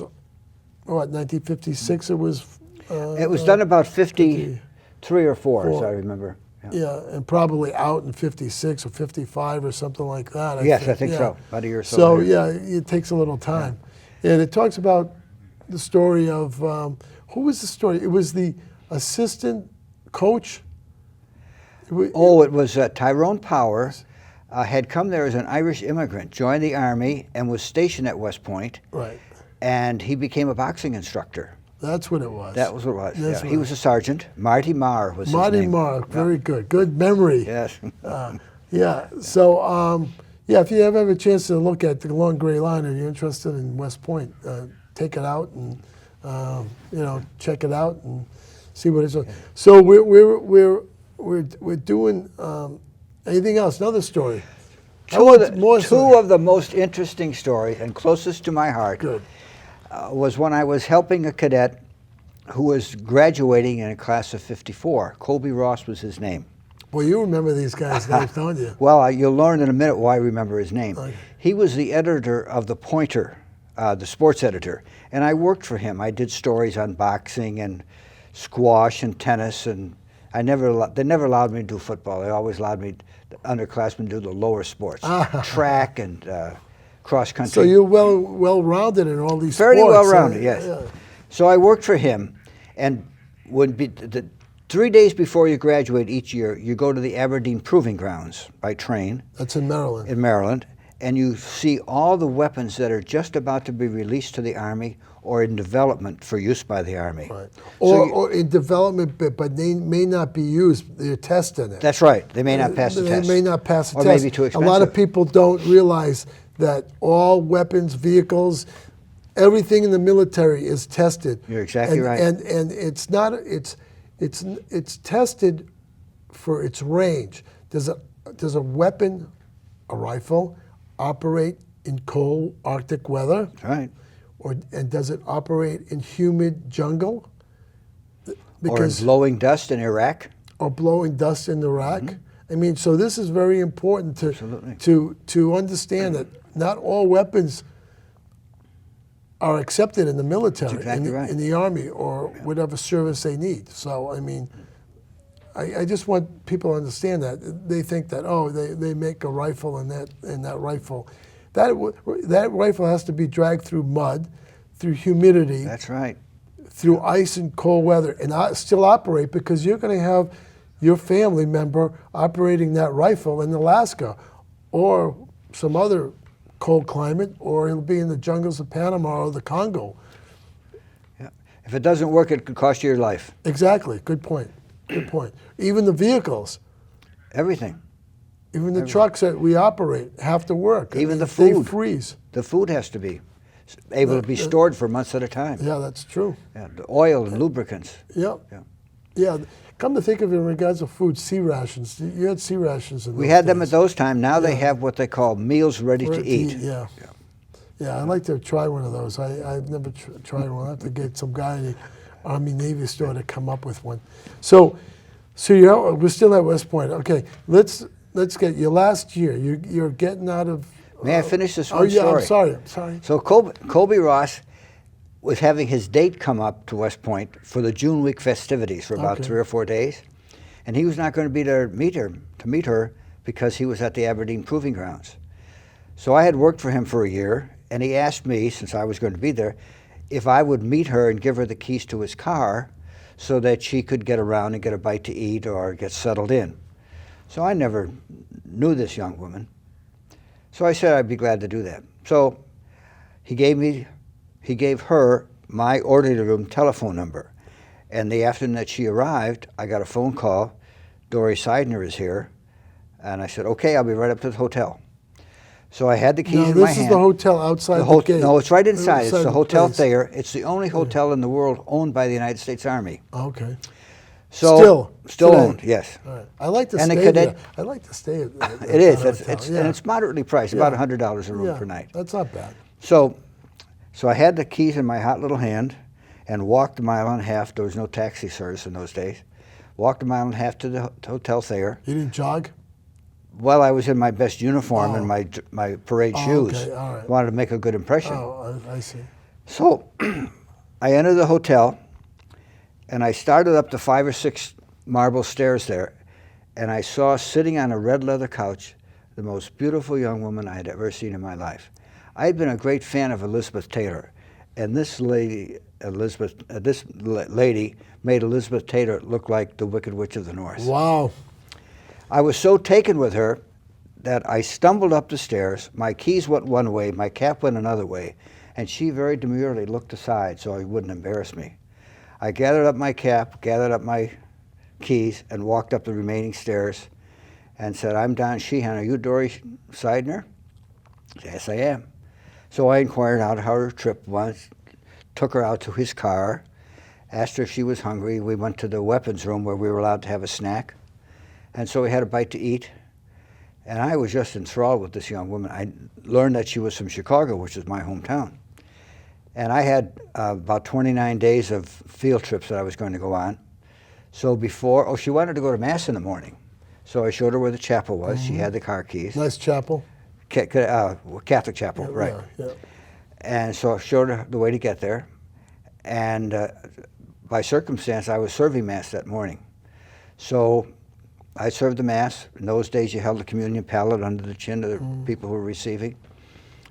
1956 it was? It was done about 53 or 4, as I remember. Yeah, and probably out in 56 or 55 or something like that. Yes, I think so. About a year or so So, later. yeah, it takes a little time. And it talks about the story of, who was the story? It was the assistant coach? It was Tyrone Power. had come there as an Irish immigrant, joined the Army, and was stationed at West Point. Right. And he became a boxing instructor. That's what it was. That was what it was. That's Yeah. what He was a sergeant. Marty Marr was his Marty name. Marr, very good. Good memory. Yes. Yeah. So, yeah, if you ever have a chance to look at the Long Gray Line and you're interested in West Point, take it out and you know, check it out and see what it's like. So we're doing anything else? Another story. Two of the most interesting stories and closest to my heart Good. Was when I was helping a cadet who was graduating in a class of 54. Colby Ross was his name. Well, you remember these guys' names, don't you? Well, you'll learn in a minute why I remember his name. Okay. He was the editor of The Pointer, the sports editor, and I worked for him. I did stories on boxing and squash and tennis, and they never allowed me to do football. They always allowed me, the underclassmen, to do the lower sports, track and cross country. So you're well-rounded in all these Fairly sports. well-rounded, yes. Yeah. So I worked for him, and would be the 3 days before you graduate each year, you go to the Aberdeen Proving Grounds by train. That's in Maryland. In Maryland, and you see all the weapons that are just about to be released to the Army or in development for use by the Army. Right. So Or in development, but they may not be used. They're testing it. that's right. They may not pass the test. They may not pass the or test. maybe too A expensive. lot of people don't realize that all weapons, vehicles, everything in the military is tested. You're exactly right. And it's not it's tested for its range. Does a weapon, a rifle, operate in cold Arctic weather? That's right. And does it operate in humid jungle? Or in blowing dust in Iraq. Or blowing dust in Iraq. Mm-hmm. I mean, so this is very important Absolutely. to understand that not all weapons are accepted in the military, That's exactly right. in the Army, or whatever service they need. So, I mean, I just want people to understand that. They think that, oh, they make a rifle and that rifle. That rifle has to be dragged through mud, through humidity, That's right. through ice and cold weather, and still operate, because you're going to have your family member operating that rifle in Alaska or some other cold climate, or he'll be in the jungles of Panama or the Congo. Yeah. If it doesn't work, it could cost you your life. Exactly. Good point. Good point. Even the vehicles, Everything. even the trucks that we operate have to work. Even the They food. freeze. The food has to be able to be stored for months at a time. Yeah, that's true. Yeah, the oil and lubricants. Yeah. Yeah. Yeah. Come to think of it, in regards to food, sea rations. You had sea rations in We those had them days. at those times. Now they have what they call meals ready to eat. Yeah. Yeah, I'd like to try one of those. I've never tried one. I have to get some guy in the Army Navy store to come up with one. So we're still at West Point. Okay, let's get your last year. You're getting out of. May I finish this Oh one yeah, story? I'm sorry. So Colby Ross was having his date come up to West Point for the June week festivities for about Okay. 3 or 4 days, and he was not going to be there to meet her because he was at the Aberdeen Proving Grounds. So I had worked for him for a year, and he asked me, since I was going to be there, if I would meet her and give her the keys to his car so that she could get around and get a bite to eat or get settled in. So I never knew this young woman. So I said I'd be glad to do that. So he gave her my orderly room telephone number. And the afternoon that she arrived, I got a phone call. Dory Seidner is here. And I said, okay, I'll be right up to the hotel. So I had the keys Now, in my hand. this is the hotel outside the gate. No, it's right inside. It's Outside the the Hotel place. Thayer. It's the only hotel in the world owned by the United States Army. Okay. So still today. owned, yes. All right. I like to And the stay cadet- there. I like to stay at It is. that It's, hotel. and it's moderately priced, about $100 a room per night. That's not bad. So I had the keys in my hot little hand and walked a mile and a half. There was no taxi service in those days. Walked a mile and a half to the Hotel Thayer. You didn't jog? Well, I was in my best uniform and Oh. my parade Oh, shoes. okay, all right. Wanted to make a good impression. Oh, I see. So I entered the hotel, and I started up the 5 or 6 marble stairs there, and I saw sitting on a red leather couch the most beautiful young woman I had ever seen in my life. I had been a great fan of Elizabeth Taylor, and this lady made Elizabeth Taylor look like the Wicked Witch of the North. Wow. I was so taken with her that I stumbled up the stairs. My keys went one way, my cap went another way, and she very demurely looked aside so he wouldn't embarrass me. I gathered up my cap, gathered up my keys, and walked up the remaining stairs and said, "I'm Don Sheehan. Are you Dory Seidner?" "Yes, I am." So I inquired out how her trip was, took her out to his car, asked her if she was hungry. We went to the weapons room where we were allowed to have a snack. And so we had a bite to eat. And I was just enthralled with this young woman. I learned that she was from Chicago, which is my hometown. And I had about 29 days of field trips that I was going to go on. So before, she wanted to go to Mass in the morning. So I showed her where the chapel was. She had the car keys. Nice chapel. Catholic chapel, right. Yeah. And so I showed her the way to get there. And by circumstance, I was serving Mass that morning. So I served the Mass. In those days, you held the communion pallet under the chin of the people who were receiving.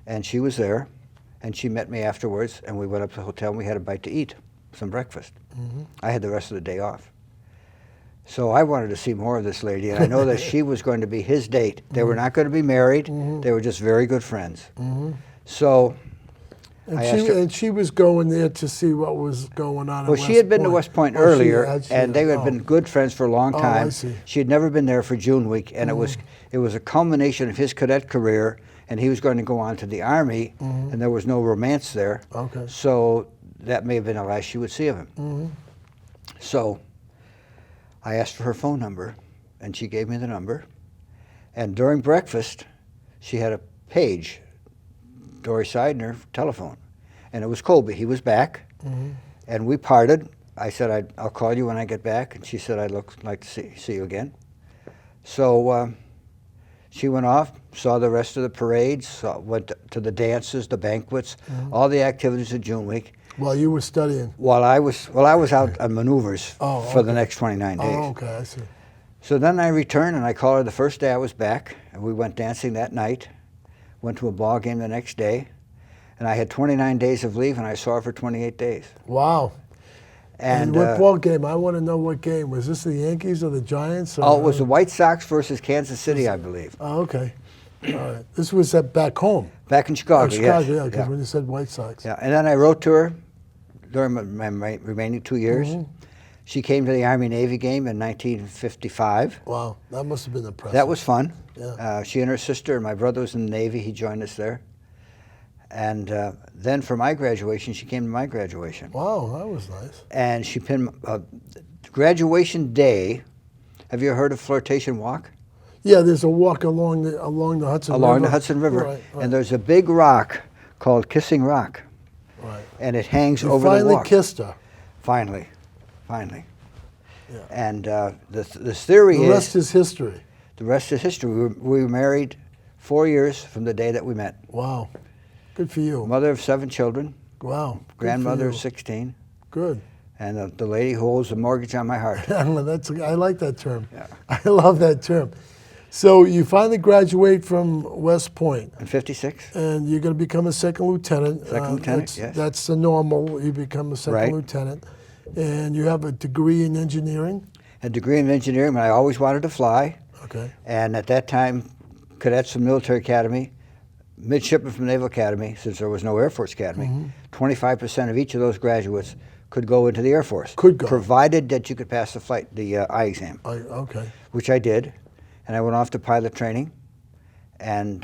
And she was there, and she met me afterwards, and we went up to the hotel, and we had a bite to eat, some breakfast. I had the rest of the day off. So I wanted to see more of this lady, and I know that she was going to be his date. They were not going to be married. They were just very good friends. So And I asked her, and she was going there to see what was going on. well, at she had been to West Point earlier, had. and they had been good friends for a long time. I see. She had never been there for June week, and it was a culmination of his cadet career, and he was going to go on to the Army, and there was no romance there. Okay. So that may have been the last she would see of him. So I asked for her phone number, and she gave me the number. And during breakfast, she had a page, Dory Seidner telephone. And it was Colby. He was back, and we parted. I said, I'll call you when I get back. And she said, I'd like to see you again. So she went off, saw the rest of the parades, went to the dances, the banquets, all the activities of June week. While you were studying? While I was out on maneuvers for the next 29 days. Oh, okay, I see. So then I returned, and I called her the first day I was back, and we went dancing that night, went to a ball game the next day, and I had 29 days of leave, and I saw her for 28 days. Wow. And what ball game? I want to know what game. Was this the Yankees or the Giants? Or, it was the White Sox versus Kansas City, I believe. Oh, okay. All right. This was back home. Back in Chicago, Chicago, yes. yeah, because when you said White Sox. Yeah, and then I wrote to her during my remaining 2 years. She came to the Army-Navy game in 1955. Wow, that must have been impressive. That was fun. Yeah. She and her sister, and my brother was in the Navy. He joined us there. And then for my graduation, she came to my graduation. Wow, that was nice. And she pinned graduation day. Have you heard of Flirtation Walk? Yeah, there's a walk along the Hudson River. Along the Hudson River. Right. And there's a big rock called Kissing Rock. Right. And it hangs You over the finally walk. kissed her. Finally. Yeah. And the theory The rest is history. the rest is history. We were married 4 years from the day that we met. Wow. Good for you. Mother of 7 children, Wow. Good grandmother for of you. 16, Good. and the lady who holds the mortgage on my heart. I like that term. Yeah. I love that term. So you finally graduate from West Point, In 56? and you're going to become a second lieutenant. Second lieutenant, yes. That's the normal. You become a second Right. lieutenant, and you have a degree in engineering. A degree in engineering, but I always wanted to fly. Okay. And at that time, cadets from Military Academy, midshipmen from Naval Academy, since there was no Air Force Academy, 25% of each of those graduates could go into the Air Force. Could go. Provided that you could pass the eye exam, Okay. which I did. And I went off to pilot training. And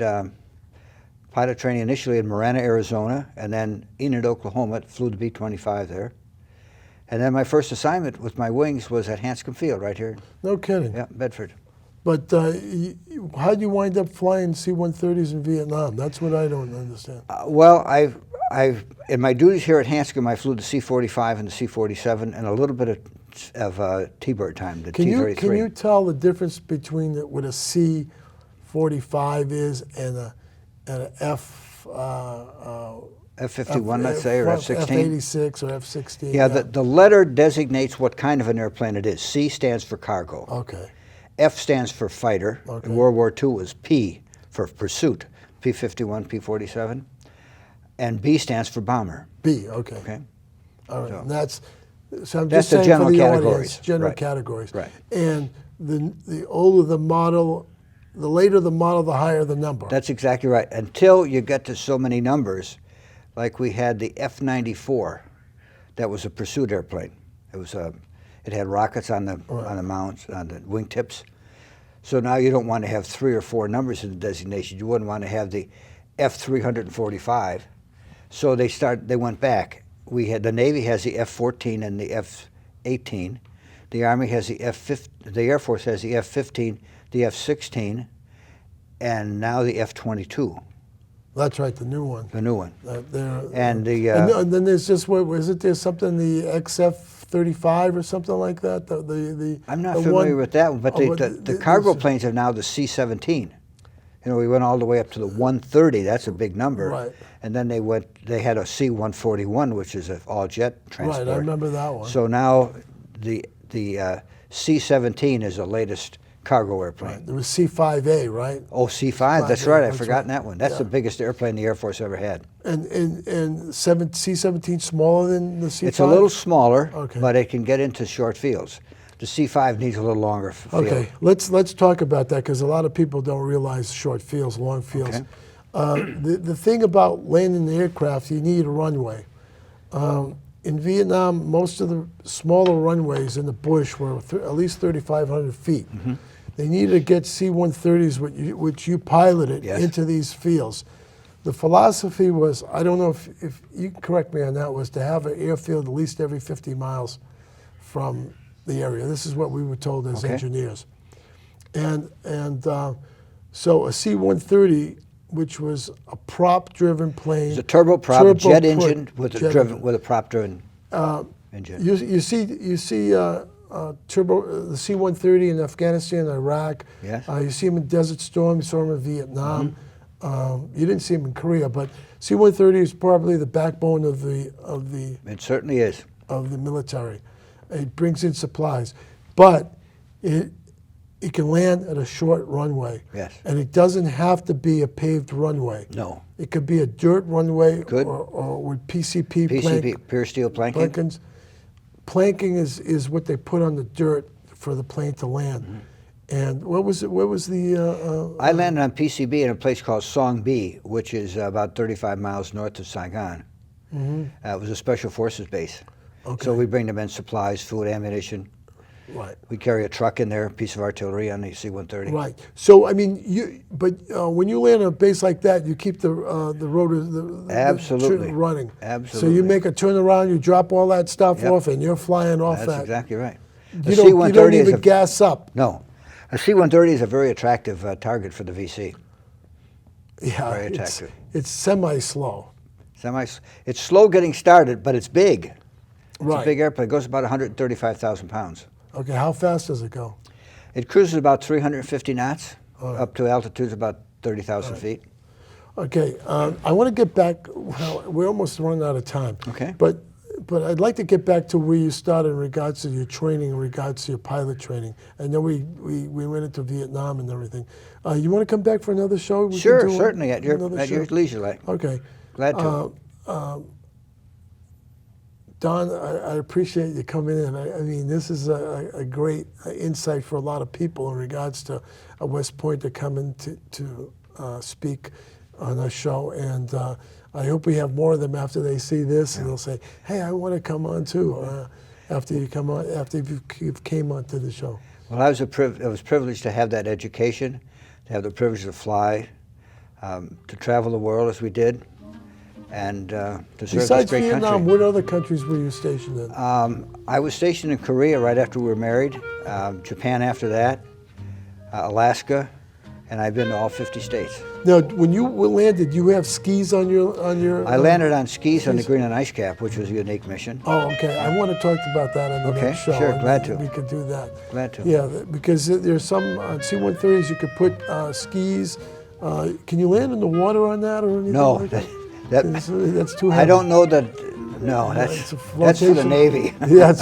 pilot training initially in Marana, Arizona, and then Enid, Oklahoma, flew the B-25 there. And then my first assignment with my wings was at Hanscom Field, right here, No kidding. yeah, Bedford. But how'd you wind up flying C-130s in Vietnam? That's what I don't understand. Well, I've in my duties here at Hanscom, I flew the C-45 and the C-47 and a little bit of T-bird time, the T-33. Can you tell the difference between what a C-45 is and an F? F-51, let's say, or F-16? F-86 or F-16. Yeah, the letter designates what kind of an airplane it is. C stands for cargo. Okay. F stands for fighter. Okay. In World War II was P for pursuit, P-51, P-47. And B stands for bomber. B, okay. Okay. All right. So- And so I'm That's just the saying general for the categories. audience, general Right. categories. Right. And the older the model, the later the model, the higher the number. That's exactly right. Until you get to so many numbers, like we had the F-94, that was a pursuit airplane. It had rockets on the mounts, on the wingtips. So now you don't want to have 3 or 4 numbers in the designation. You wouldn't want to have the F-345. So they went back. The Navy has the F-14 and the F-18. The Army has the Air Force has the F-15, the F-16, and now the F-22. That's right, the new one. The new one. And then there's just there's something, the XF-35 or something like that. I'm not familiar with that one, but the cargo planes are now the C-17. We went all the way up to the 130. That's a big number. Right. And then they had a C-141, which is an all-jet transport. Right, I remember that one. So now the C-17 is the latest cargo airplane. Right. There was C-5A, right? Oh, C-5, that's right. I've forgotten right. that one. That's the biggest airplane the Air Force ever had. And C-17 smaller than the C-5? It's a little smaller, okay, but it can get into short fields. The C-5 needs a little longer field. Okay, let's talk about that, because a lot of people don't realize short fields, long fields. Okay. The thing about landing the aircraft, you need a runway. In Vietnam, most of the smaller runways in the bush were at least 3,500 feet. Mm-hmm. They needed to get C-130s, which you piloted, yes, into these fields. The philosophy was, I don't know if you can correct me on that, was to have an airfield at least every 50 miles from the area. This is what we were told as engineers. And so a C-130, which was a prop-driven plane. It's a turboprop, jet engine with a prop-driven engine. You see the C-130 in Afghanistan, Iraq. Yes. You see them in Desert Storm. You saw them in Vietnam. Mm-hmm. You didn't see them in Korea, but C-130 is probably the backbone of the. It certainly is. Of the military. It brings in supplies, but it can land at a short runway. Yes. And it doesn't have to be a paved runway. No. It could be a dirt runway. Good. Or with PCP pure steel planking. plankings. Planking is what they put on the dirt for the plane to land. Mm-hmm. And what was the? I landed on PCB in a place called Song Bi, which is about 35 miles north of Saigon. Mm-hmm. It was a special forces base. Okay. So we bring them in supplies, food, ammunition. Right. We carry a truck in there, a piece of artillery on the C-130. Right. So I mean, when you land on a base like that, you keep the rotors absolutely running. Absolutely. So you make a turnaround, you drop all that stuff off, and you're flying off that. That's exactly right. You don't even gas up. No. A C-130 is a very attractive target for the VC. Yeah. Very attractive. It's semi-slow. It's slow getting started, but it's big. It's a big airplane. It goes about 135,000 pounds. Okay, how fast does it go? It cruises about 350 knots, up to altitudes about 30,000 feet. Okay, I want to get back. Well, we're almost running out of time. Okay. But I'd like to get back to where you started in regards to your training, in regards to your pilot training. I know we went into Vietnam and everything. You want to come back for another show? Sure, certainly, at your leisure. Like. Okay. Glad to. Don, I appreciate you coming in. I mean, this is a great insight for a lot of people in regards to West Point to come in to speak on our show. And I hope we have more of them after they see this, and they'll say, "Hey, I want to come on too." After you come on, after you came on to the show. Well, I was privileged to have that education, to have the privilege to fly, to travel the world as we did. And to serve this great country. Besides Vietnam, what other countries were you stationed in? I was stationed in Korea right after we were married, Japan after that, Alaska, and I've been to all 50 states. Now, when you landed, you have skis on your? I landed on skis on the Greenland Ice Cap, which was a unique mission. Oh, okay. I want to talk about that in the next show. Sure, glad to. We could do that. Glad to. Yeah, because there's some C-130s you could put skis. Can you land in the water on that or anything like that? That's too heavy. I don't know that. No, that's for the Navy. Yeah,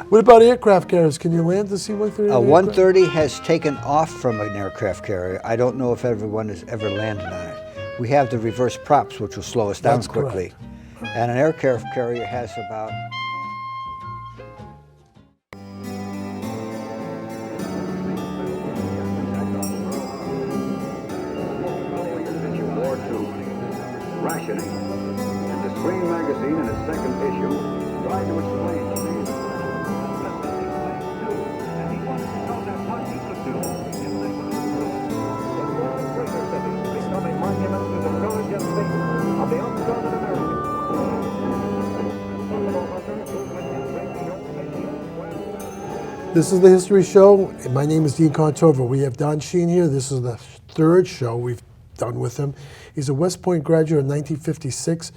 what about aircraft carriers? Can you land the C-130? A 130 has taken off from an aircraft carrier. I don't know if everyone has ever landed on it. We have the reverse props, which will slow us down quickly. Correct. And an aircraft carrier has about. This is the History Show, and my name is Dean Contover. We have Don Sheehan here. This is the third show we've done with him. He's a West Point graduate in 1956.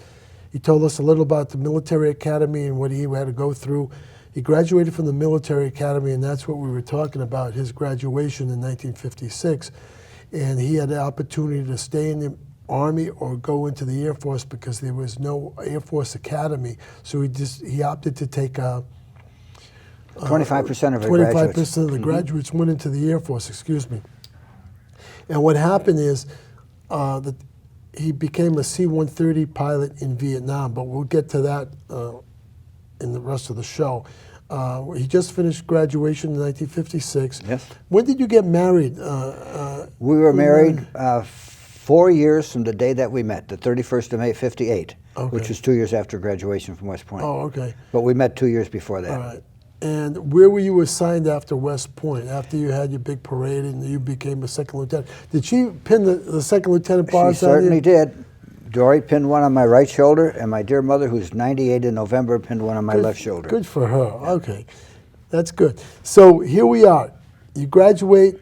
He told us a little about the military academy and what he had to go through. He graduated from the military academy, and that's what we were talking about, his graduation in 1956. And he had the opportunity to stay in the Army or go into the Air Force because there was no Air Force academy. So he opted to take 25% of 25% of the graduates went into the Air Force, excuse me. And what happened is that he became a C-130 pilot in Vietnam, but we'll get to that in the rest of the show. He just finished graduation in 1956. Yes. When did you get married? We were married 4 years from the day that we met, the 31st of May, 58, which was 2 years after graduation from West Point. Oh, okay. But we met 2 years before that. All right. And where were you assigned after West Point, after you had your big parade and you became a second lieutenant? Did she pin the second lieutenant bars She on you? certainly did. Dory pinned one on my right shoulder, and my dear mother, who's 98 in November, pinned one on my left shoulder. Good for her. Okay. That's good. So here we are. You graduate,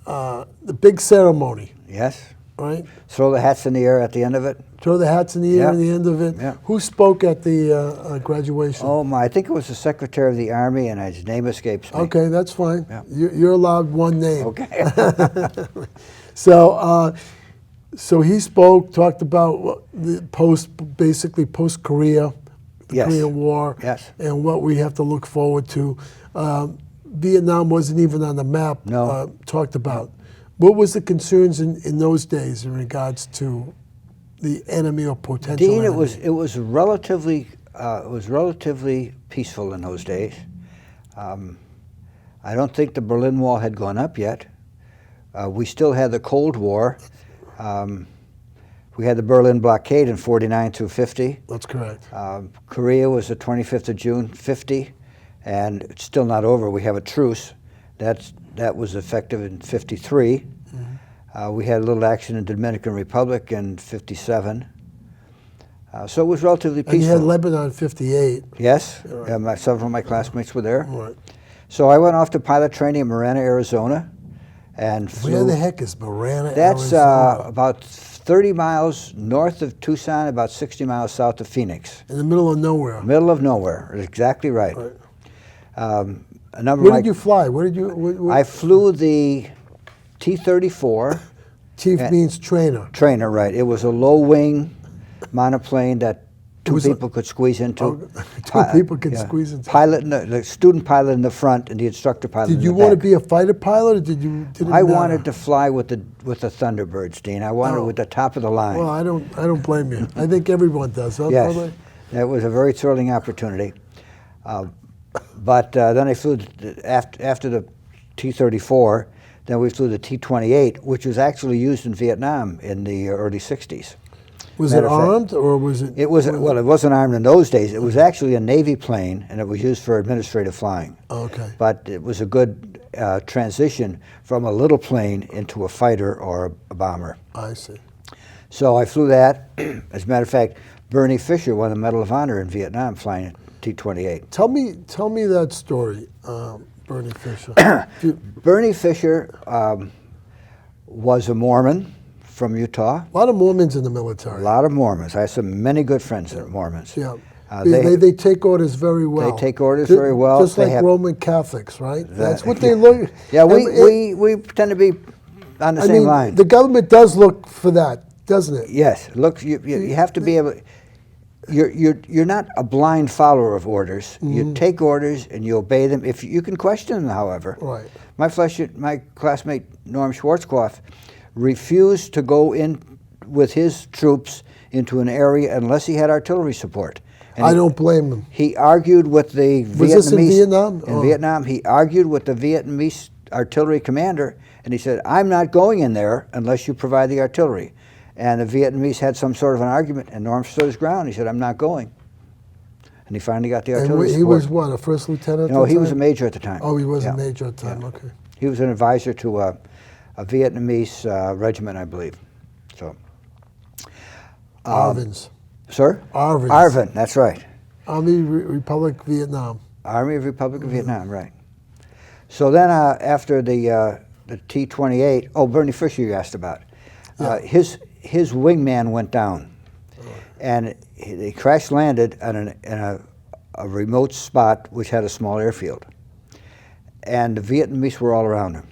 the big ceremony, Yes. right? Throw the hats in the air at the end of it. Throw the hats in the air Yeah. at the end of it. Yeah. Who spoke at the graduation? Oh, my. I think it was the Secretary of the Army, and his name escapes me. Okay, that's fine. Yeah. You're allowed one name. Okay. So he spoke, talked about the basically post-Korea, the Yes. Korean War, Yes. and what we have to look forward to. Vietnam wasn't even on the map. No. Talked about. What was the concerns in those days in regards to the enemy or potential Dean, enemy? it was relatively peaceful in those days. I don't think the Berlin Wall had gone up yet. We still had the Cold War. We had the Berlin blockade in 49 through 50. That's correct. Korea was the 25th of June, 50, and it's still not over. We have a truce. That was effective in 53. We had a little action in the Dominican Republic in 57. So it was relatively peaceful. And you had Lebanon in 58. Yes, Right. several of my classmates were there. Right. So I went off to pilot training in Marana, Arizona, and flew. Where the heck is Marana, That's Arizona? about 30 miles north of Tucson, about 60 miles south of Phoenix. In the middle of nowhere. Middle of nowhere, exactly right. Right. A number Where of my, did you fly? Where did you? I flew the T-34 Chief means trainer. trainer, right. It was a low-wing monoplane that two was a- people could squeeze into. Oh, two people could squeeze into. Pilot, the student pilot in the front and the instructor pilot Did in you the want to back. be a fighter pilot, or did you? Did it I matter? wanted to fly with the Thunderbirds, Dean. I wanted Oh. with the top of the line. Well, I don't blame you. I think everyone does. Huh, Yes, probably? that was a very thrilling opportunity. But then I flew after the T-34. Then we flew the T-28, which was actually used in Vietnam in the early '60s. Was it Matter of fact, armed, or was it? It was well. It wasn't armed in those days. It was actually a Navy plane, and it was used for administrative flying. Okay. But it was a good transition from a little plane into a fighter or a bomber. I see. So I flew that. As a matter of fact, Bernie Fisher won the Medal of Honor in Vietnam flying a T-28. Tell me that story, Bernie Fisher. Bernie Fisher was a Mormon from Utah. A lot of Mormons in the military. A lot of Mormons. I have many good friends that are Mormons. Yeah. They They take orders very well. take orders very well. Just They like have- Roman Catholics, right? That's what they look. Yeah, And we tend to be on the I same mean, line. the government does look for that, doesn't it? Yes, look, you have to be able. You're not a blind follower of orders. You take orders and you obey them. If you can question them, however. Right. My classmate Norm Schwarzkopf refused to go in with his troops into an area unless he had artillery support. And I don't blame them. He argued with the Vietnamese. Was this in Vietnam? In Oh. Vietnam, he argued with the Vietnamese artillery commander, and he said, "I'm not going in there unless you provide the artillery." And the Vietnamese had some sort of an argument, and Norm stood his ground. He said, "I'm not going." And he finally got the artillery And he support. was what, a first lieutenant? No, at the he was a time? major at the time. Oh, he was Yeah. a major at the time. Yeah. Okay. He was an advisor to a Vietnamese regiment, I believe. So, Arvins. sir? Arvins. Arvin, that's right. Army Republic Vietnam. Army of Republic of Vietnam, right. So then after the T-28, oh, Bernie Fisher you asked about. Yeah. His wingman went down, and he crash landed in a remote spot which had a small airfield, and the Vietnamese were all around him.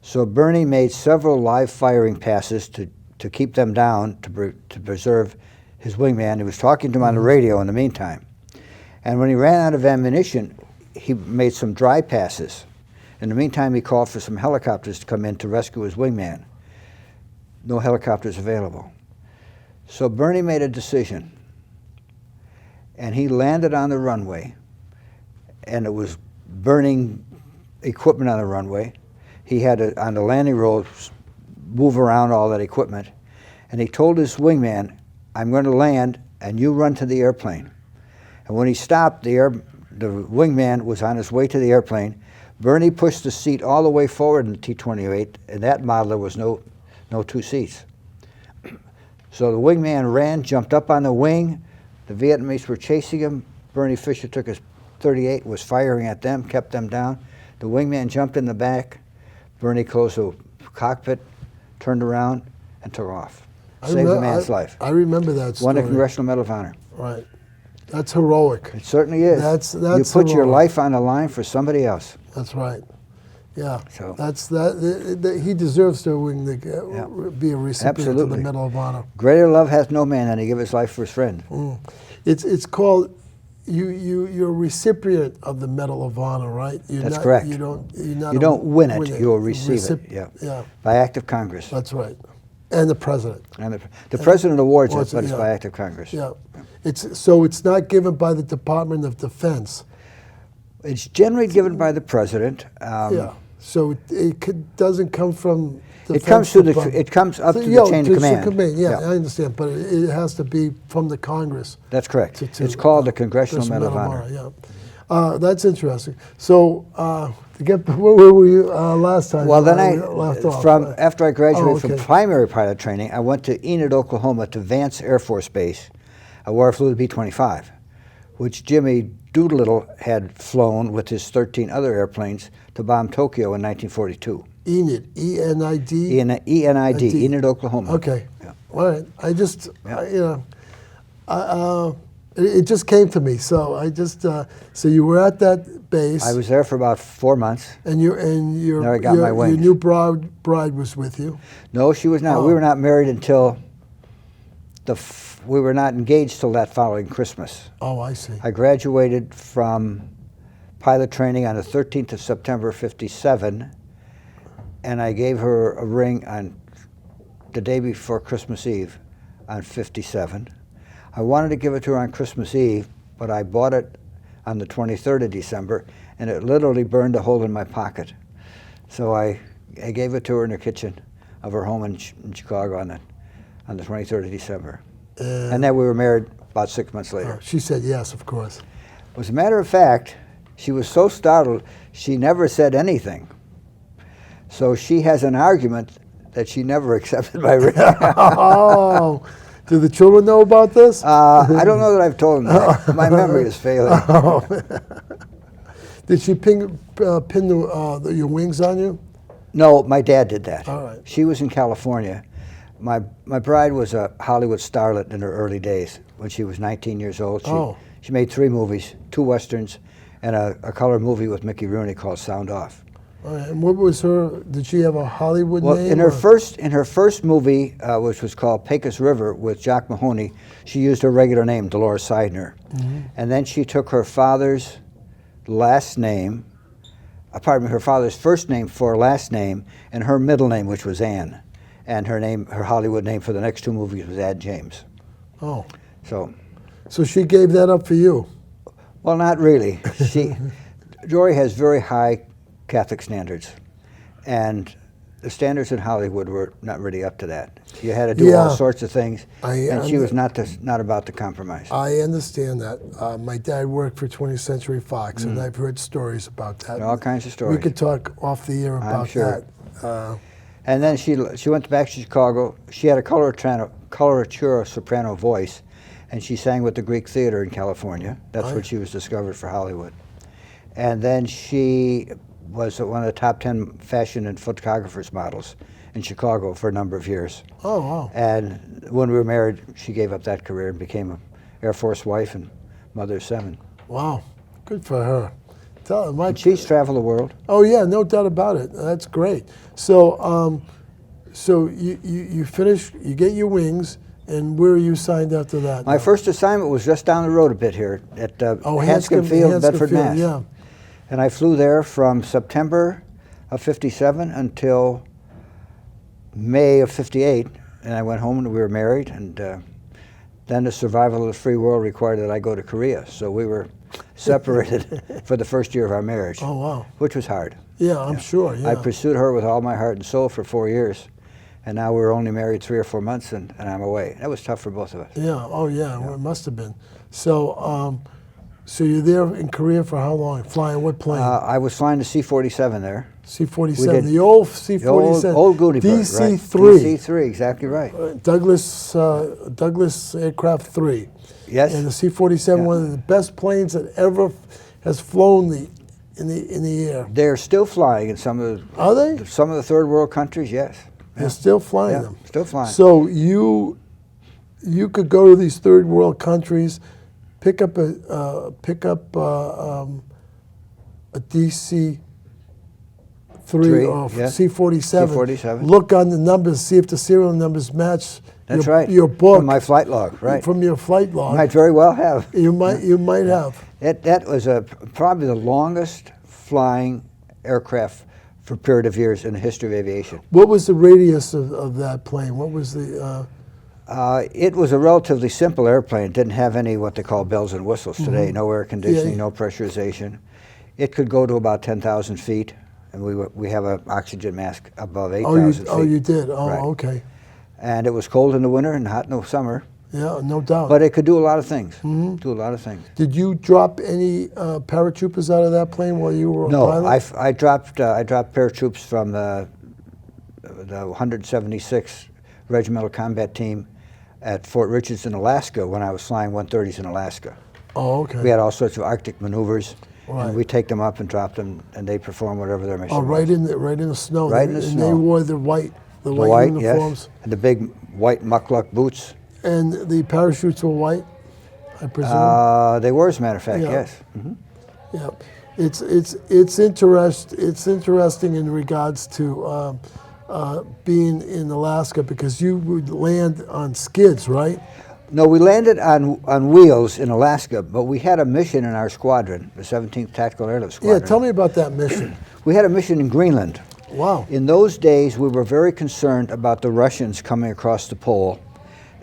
So Bernie made several live firing passes to keep them down, to preserve his wingman. He was talking to him on the radio in the meantime. And when he ran out of ammunition, he made some dry passes. In the meantime, he called for some helicopters to come in to rescue his wingman. No helicopters available. So Bernie made a decision, and he landed on the runway, and it was burning equipment on the runway. He had to, on the landing ropes, move around all that equipment, and he told his wingman, "I'm going to land, and you run to the airplane." And when he stopped, the wingman was on his way to the airplane. Bernie pushed the seat all the way forward in the T-28. In that model, there was no two seats. So the wingman ran, jumped up on the wing. The Vietnamese were chasing him. Bernie Fisher took his .38, was firing at them, kept them down. The wingman jumped in the back. Bernie closed the cockpit, turned around, and took off. Saved the man's life. I remember that story. Won the Congressional Medal of Honor. Right. That's heroic. It certainly is. That's you put your heroic. life on the line for somebody else. That's right. Yeah. So he deserves to be a recipient of Absolutely. the Medal of Honor. Greater love hath no man than he give his life for his friend. It's called you're a recipient of the Medal of Honor, right? That's correct. You don't win it. You'll receive it. Yeah. Yeah. By act of Congress. That's right. And the president. And the president awards it, Wants it, but it's yeah. by act of Congress. Yeah. It's not given by the Department of Defense. It's generally given by the president. Yeah. So it doesn't come from. It comes to it comes up to the chain of command. Yeah, I understand, but it has to be from the Congress. That's correct. It's called the Congressional Medal of Honor. Yeah. That's interesting. So where were you last time? Well, then left off? after I graduated from okay. primary pilot training, I went to Enid, Oklahoma, to Vance Air Force Base, where I flew the B-25, which Jimmy Doolittle had flown with his 13 other airplanes to bomb Tokyo in 1942. Enid, E-N-I-D? E-N-I-D, Enid, Oklahoma. Okay. Yeah. All right. It just came to me. So so you were at that base. I was there for about 4 months. And There I got my wings. your new bride was with you. No, she was not. Oh. We were not married until we were not engaged till that following Christmas. Oh, I see. I graduated from pilot training on the 13th of September, '57, and I gave her a ring on the day before Christmas Eve on '57. I wanted to give it to her on Christmas Eve, but I bought it on the 23rd of December, and it literally burned a hole in my pocket. So I gave it to her in the kitchen of her home in Chicago on the 23rd of December. And then we were married about 6 months later. She said yes, of course. As a matter of fact, she was so startled, she never said anything. So she has an argument that she never accepted my ring. Oh, do the children know about this? I don't know that I've told them that. My memory is failing. Did she pin your wings on you? No, my dad did that. All right. She was in California. My bride was a Hollywood starlet in her early days when she was 19 years old. She made 3 movies, 2 westerns, and a color movie with Mickey Rooney called Sound Off. All right. And what was did she have a Hollywood name? In her first movie, which was called Pecos River with Jock Mahoney, she used her regular name, Dolores Seidner. And then she took her father's last name, her father's first name for last name, and her middle name, which was Ann. And her Hollywood name for the next 2 movies was Ad James. Oh. So she gave that up for you? Well, not really. Jory has very high Catholic standards, and the standards in Hollywood were not really up to that. You had to do all sorts of things, and she was not about to compromise. I understand that. My dad worked for 20th Century Fox, and I've heard stories about that. All kinds of stories. We could talk off the air about that. And then she went back to Chicago. She had a coloratura soprano voice, and she sang with the Greek Theater in California. That's when she was discovered for Hollywood. And then she was one of the top 10 fashion and photographers models in Chicago for a number of years. Oh, wow. And when we were married, she gave up that career and became an Air Force wife and mother of 7. Wow. Good for her. Tell her, Mike. She's traveled the world. Oh, yeah, no doubt about it. That's great. So, so you finish, you get your wings, and where are you signed after that? My first assignment was just down the road a bit here at Hanscom Field, Field, Bedford, Mass. Yeah. And I flew there from September of '57 until May of '58, and I went home and we were married, and then the survival of the free world required that I go to Korea. So we were separated for the first year of our marriage. Oh, wow. Which was hard. Yeah, I'm sure. Yeah. I pursued her with all my heart and soul for 4 years, and now we're only married 3 or 4 months, and I'm away. That was tough for both of us. Yeah. Oh, yeah. Well, it must have been. So, so you're there in Korea for how long? Flying what plane? I was flying the C-47 there. C-47, the old C-47. The old Goody Bird, DC-3. right? DC-3, exactly right. Douglas Aircraft 3. Yes. And the C-47, one of the best planes that ever has flown in the air. They're still flying in some of the. Are they? Some of the third world countries, yes. They're still flying them. Still flying. So you could go to these third world countries, pick up a DC-3 or C-47. C-47. Look on the numbers, see if the serial numbers match. That's your, right. Your book. From my flight log, right. From your flight log. Might very well have. You might have. That was probably the longest flying aircraft for a period of years in the history of aviation. What was the radius of that plane? What was the? It was a relatively simple airplane. It didn't have any what they call bells and whistles today. No air conditioning, no pressurization. It could go to about 10,000 feet, and we have an oxygen mask above 8,000 feet. Oh, you did. Oh, right. Okay. And it was cold in the winter and hot in the summer. Yeah, no doubt. But it could do a lot of things. Do a lot of things. Did you drop any paratroopers out of that plane while you were a pilot? No, I dropped paratroops from the 176th Regimental Combat Team at Fort Richardson, Alaska, when I was flying 130s in Alaska. Oh, okay. We had all sorts of Arctic maneuvers, Right. and we take them up and drop them, and they perform whatever their mission Oh, was. right in the snow. Right in the and snow. they wore the white The white, uniforms. yes, and the big white muckluck boots. And the parachutes were white, I presume. They were, as a matter of fact, Yeah. yes. Yeah, it's interesting in regards to being in Alaska because you would land on skids, right? No, we landed on wheels in Alaska, but we had a mission in our squadron, the 17th Tactical Airlift Squadron. Yeah, tell me about that mission. We had a mission in Greenland. Wow. In those days, we were very concerned about the Russians coming across the pole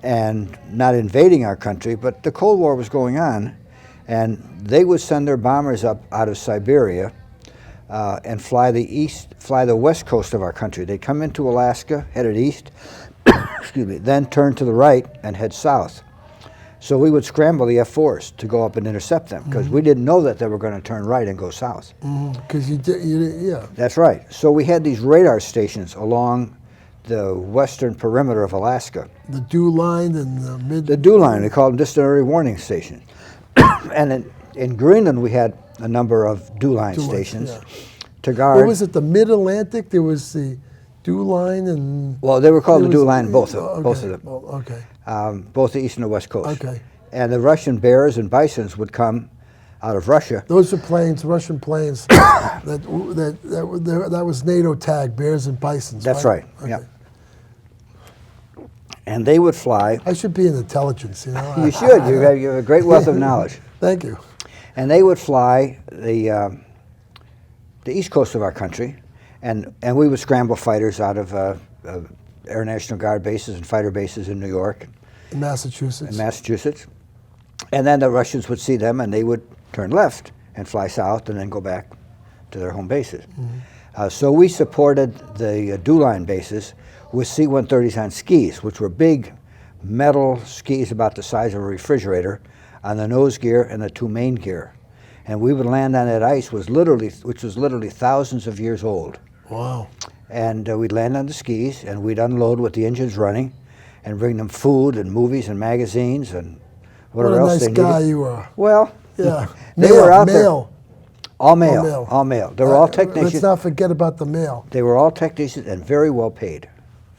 and not invading our country, but the Cold War was going on, and they would send their bombers up out of Siberia and fly the west coast of our country. They'd come into Alaska, headed east, excuse me, then turn to the right and head south. So we would scramble the F-4s to go up and intercept them because we didn't know that they were going to turn right and go south. Because you did, yeah. That's right. So we had these radar stations along the western perimeter of Alaska. The dew line and the mid. The dew line, we called them distant early warning stations. And in Greenland, we had a number of dew line stations to guard. What was it, the mid-Atlantic? There was the dew line and... Well, they were called the dew line, both of them. Oh, okay. Both the east and the west coast. Okay. And the Russian bears and bisons would come out of Russia. Those are planes, Russian planes, that was NATO tag, bears and bisons. That's right. Okay. Yeah. And they would fly. I should be in intelligence, you know. You should. You have a great wealth of knowledge. Thank you. And they would fly the east coast of our country, and we would scramble fighters out of Air National Guard bases and fighter bases in New York. In Massachusetts. In Massachusetts. And then the Russians would see them, and they would turn left and fly south and then go back to their home bases. So we supported the dew line bases with C-130s on skis, which were big metal skis about the size of a refrigerator on the nose gear and the two main gear. And we would land on that ice, which was literally thousands of years old. Wow. And we'd land on the skis, and we'd unload with the engines running and bring them food and movies and magazines and whatever else they needed. What a nice guy you were. Well, yeah. they were out male. All male. All male. They were all technicians. Let's not forget about the male. They were all technicians and very well paid.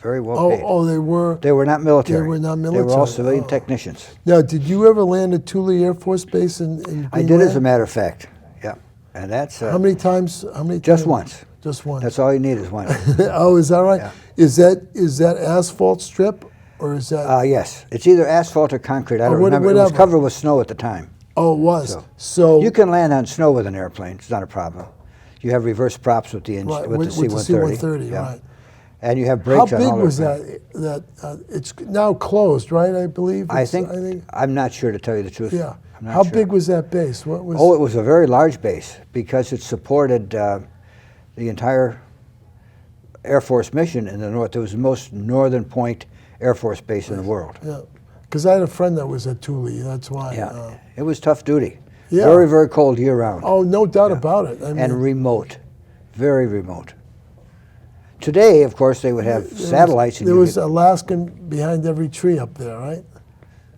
Very well paid. Oh, they were. They were not military. They were not military. They were all civilian technicians. Now, did you ever land at Thule Air Force Base in Greenland? I did, as a matter of fact. Yeah, and that's how many times? How many? Just times? once. Just once. That's all you need is one. Oh, is that right? Yeah. Is that asphalt strip, or is that? Yes, it's either asphalt or concrete. I don't remember. Whatever. It was covered with snow at the time. Oh, it was. So you can land on snow with an airplane. It's not a problem. You have reverse props with the right, with the C-130. C-130, yeah. right. And you have brakes on all. How big was that? It's now closed, right? I believe. I think. I'm not sure, to tell you the truth. Yeah. I'm not How sure. big was that base? What was? Oh, it was a very large base because it supported the entire Air Force mission in the north. It was the most northern point Air Force base in the world. Yeah. Because I had a friend that was at Thule. That's why. Yeah. It was tough duty. Yeah. Very, very cold year round. Oh, no doubt about it. I mean, and remote. Very remote. Today, of course, they would have satellites. There was Alaskan behind every tree up there, right?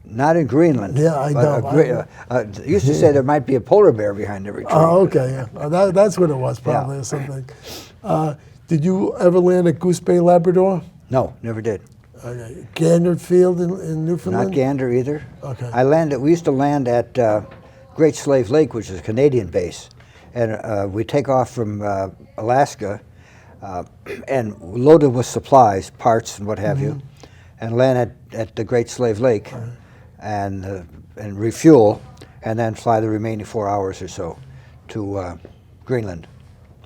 Not in Greenland. Yeah, I know. Used to say there might be a polar bear behind every tree. Oh, okay. Yeah. That's what it was, probably, or something. Did you ever land at Goose Bay, Labrador? No, never did. Okay. Gander Field in Newfoundland? Not Gander either. Okay. We used to land at Great Slave Lake, which is a Canadian base. And we take off from Alaska and loaded with supplies, parts and what have you, and land at the Great Slave Lake and refuel, and then fly the remaining 4 hours or so to Greenland.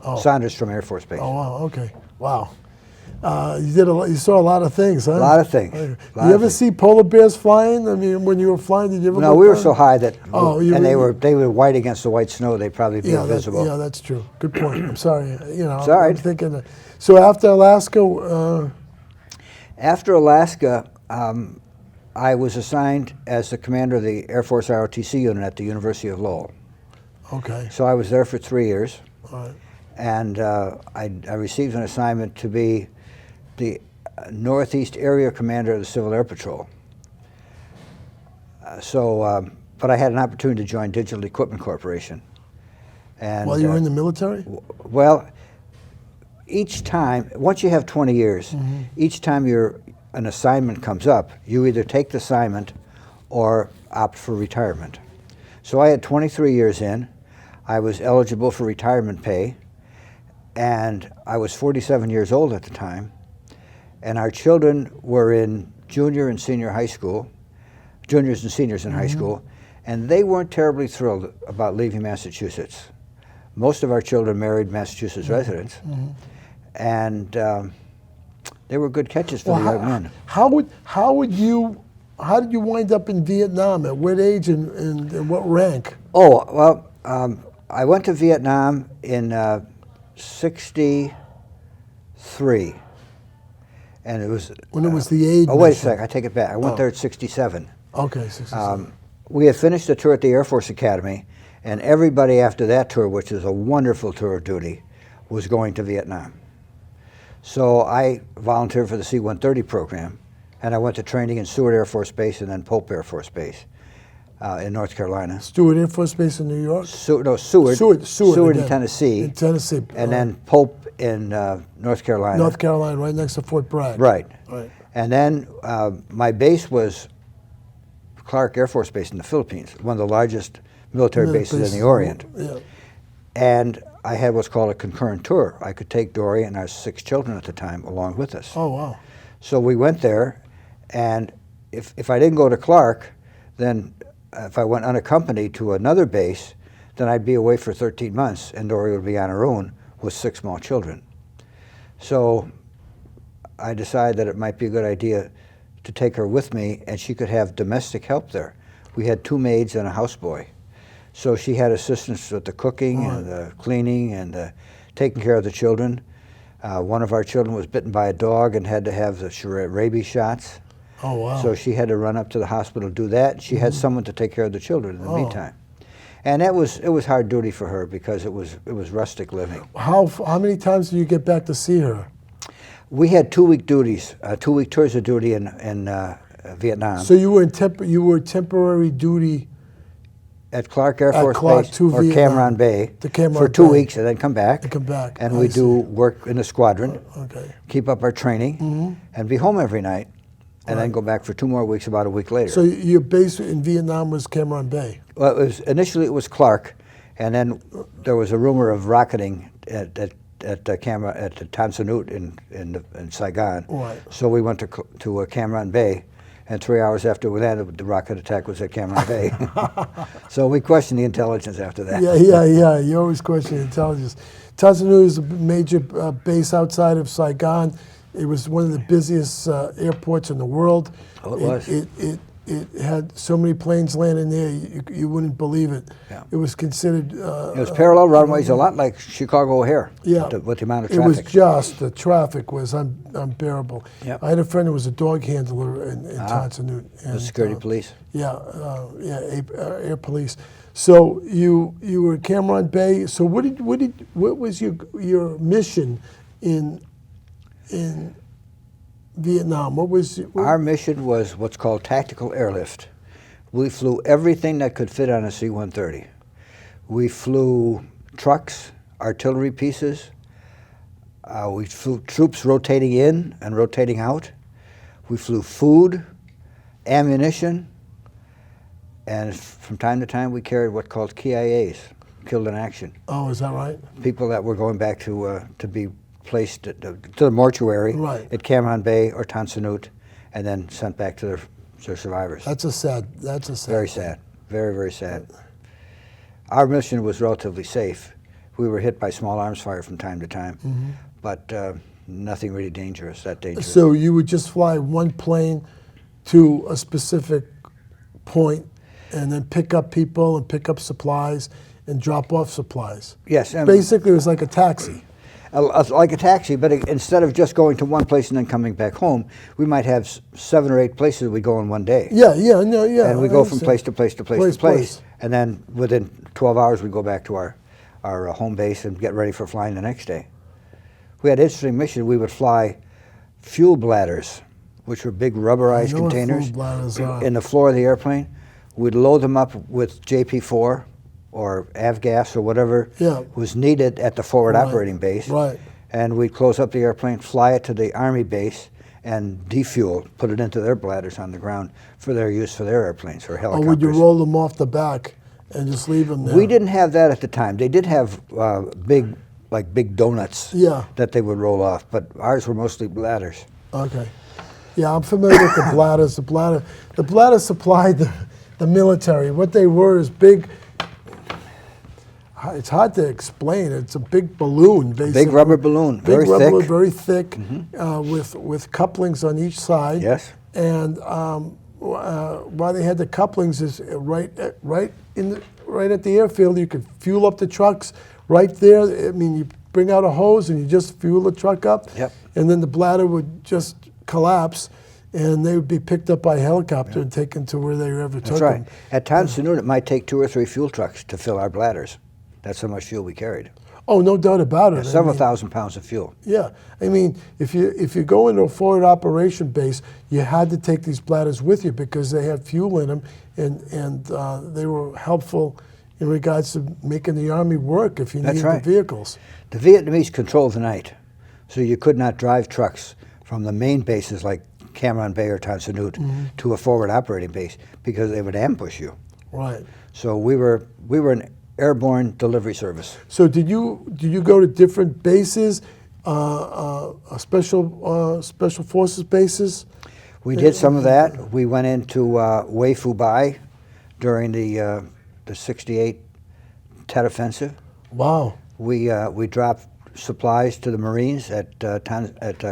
Saunderstrom Air Force Base. Oh, wow. Okay. Wow. You saw a lot of things, huh? A lot of things. Did you ever see polar bears flying? I mean, when you were flying, did you ever? No, we were so high that, they were white against the white snow. They'd probably be invisible. Yeah, that's true. Good point. I'm sorry. I'm thinking. So after Alaska. After Alaska, I was assigned as the commander of the Air Force R.O.T.C unit at the University of Lowell. Okay. So I was there for 3 years. All right. And I received an assignment to be the Northeast Area Commander of the Civil Air Patrol. But I had an opportunity to join Digital Equipment Corporation. And, while you were in the military? Well, each time, once you have 20 years, each time an assignment comes up, you either take the assignment or opt for retirement. So I had 23 years in. I was eligible for retirement pay. And I was 47 years old at the time, and our children were in junior and senior high school, juniors and seniors in high school, and they weren't terribly thrilled about leaving Massachusetts. Most of our children married Massachusetts residents, and they were good catches for the young men. How did you wind up in Vietnam? At what age and what rank? Oh, well, I went to Vietnam in 63, and it was when it was the aid. Oh, wait a sec! I take it back. I went there at 67. Okay, 67. We had finished the tour at the Air Force Academy, and everybody after that tour, which was a wonderful tour of duty, was going to Vietnam. So I volunteered for the C-130 program, and I went to training in Seward Air Force Base and then Pope Air Force Base in North Carolina. Stewart Air Force Base in New York? Seward in Tennessee. In Tennessee. And then Pope in North Carolina. North Carolina, right next to Fort Bragg. Right. Right. And then my base was Clark Air Force Base in the Philippines, one of the largest military bases in the Orient. Yeah. And I had what's called a concurrent tour. I could take Dory and our 6 children at the time along with us. Oh, wow. So we went there, and if I didn't go to Clark, then if I went unaccompanied to another base, then I'd be away for 13 months, and Dory would be on her own with 6 small children. So I decided that it might be a good idea to take her with me, and she could have domestic help there. We had 2 maids and a houseboy. So she had assistance with the cooking and the cleaning and taking care of the children. One of our children was bitten by a dog and had to have the rabies shots. Oh, wow. So she had to run up to the hospital to do that. She had someone to take care of the children in the meantime. And it was hard duty for her because it was rustic living. How many times did you get back to see her? We had 2-week duties, 2-week tours of duty in Vietnam. So you were temporary duty at Clark Air At Force Clark Base to or Vietnam. Cameron Bay To Cameron for 2 Bay. weeks and then come back. And come back. And I we see. do work in the squadron, Okay. keep up our training, and be home every night, and then Right. go back for 2 more weeks about a week later. So your base in Vietnam was Cameron Bay. Well, initially it was Clark, and then there was a rumor of rocketing at the Tan Son Nhut in Saigon. Right. So we went to Cameron Bay, and 3 hours after we landed, the rocket attack was at Cameron Bay. So we questioned the intelligence after that. Yeah. You always question intelligence. Tan Son Nhut is a major base outside of Saigon. It was one of the busiest airports in the world. Oh, it was. It had so many planes landing there, you wouldn't believe it. Yeah. It was considered. It was parallel runways, a lot like Chicago O'Hare. Yeah. With the amount of It was traffic. just, the traffic was unbearable. Yep. I had a friend who was a dog handler in Tan Son Nhut. The and, security police. Air police. So you were at Cameron Bay. So what was your mission in Vietnam? What was Our mission was what's called tactical airlift. We flew everything that could fit on a C-130. We flew trucks, artillery pieces. We flew troops rotating in and rotating out. We flew food, ammunition, and from time to time we carried what's called KIAs, killed in action. Oh, is that right? People that were going back to be placed to the mortuary Right. at Cameron Bay or Tan Son Nhut, and then sent back to their survivors. That's a sad. Very sad. Very, very sad. Our mission was relatively safe. We were hit by small arms fire from time to time, but nothing really dangerous, that dangerous. So you would just fly one plane to a specific point and then pick up people and pick up supplies and drop off supplies. Yes. Basically, it was like a taxi. Like a taxi, but instead of just going to one place and then coming back home, we might have 7 or 8 places we go in one day. Yeah. And we I go from understand. place to place to place Place, to place. place. And then within 12 hours, we go back to our home base and get ready for flying the next day. We had an interesting mission. We would fly fuel bladders, which were big rubberized I know what containers fuel bladders are. in the floor of the airplane. We'd load them up with JP4 or avgas or whatever Yeah. was needed at the forward Right. operating base. Right. And we'd close up the airplane, fly it to the Army base, and defuel, put it into their bladders on the ground for their use for their airplanes or Or helicopters. would you roll them off the back and just leave them there? We didn't have that at the time. They did have big donuts Yeah. that they would roll off, but ours were mostly bladders. Okay. Yeah, I'm familiar with the bladders. The bladder supplied the military. What they were is big. It's hard to explain. It's a big balloon, basically. Big rubber balloon, Big very rubber thick. balloon, very thick, with couplings on each side. Yes. And why they had the couplings is right at the airfield. You could fuel up the trucks right there. I mean, you bring out a hose and you just fuel the truck up. Yep. And then the bladder would just collapse, and they would be picked up by helicopter and taken to where they ever took That's right. them. At Tan Son Nhut, it might take 2 or 3 fuel trucks to fill our bladders. That's how much fuel we carried. Oh, no doubt about it. I Several mean, thousand pounds of fuel. Yeah, I mean, if you go into a forward operation base, you had to take these bladders with you because they had fuel in them, and they were helpful in regards to making the Army work if you That's needed right. the vehicles. The Vietnamese controlled the night, so you could not drive trucks from the main bases like Cameron Bay or Tan Son Nhut to a forward operating base because they would ambush you. Right. So we were an airborne delivery service. So did you go to different bases, special forces bases? We did some of that. We went into Hue Phu Bai during the '68 Tet Offensive. Wow. We dropped supplies to the Marines at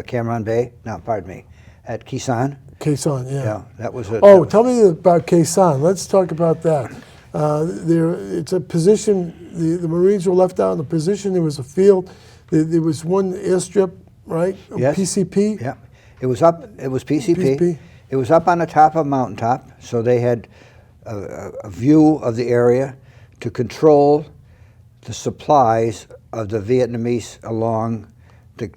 Cameron Bay. No, pardon me, at Khe Sanh. Khe Sanh, yeah. Yeah, that was a. Oh, tell me about Khe Sanh. Let's talk about that. It's a position. The Marines were left out in the position. There was a field. There was one airstrip, right? Yes. PCP. Yeah, it was up. It was PCP. PCP. It was up on the top of a mountaintop, so they had a view of the area to control the supplies of the Vietnamese along the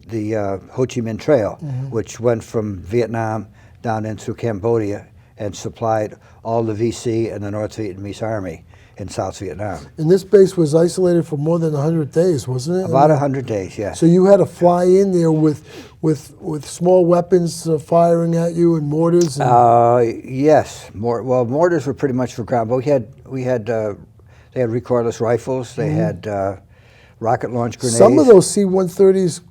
Ho Chi Minh Trail, which went from Vietnam down into Cambodia and supplied all the VC and the North Vietnamese Army. in South Vietnam. And this base was isolated for more than 100 days, wasn't it? About 100 days, yes. So you had to fly in there with small weapons firing at you and mortars. And Yes, mortars were pretty much for ground, but they had recoilless rifles. They had rocket launch grenades. Some of those C-130s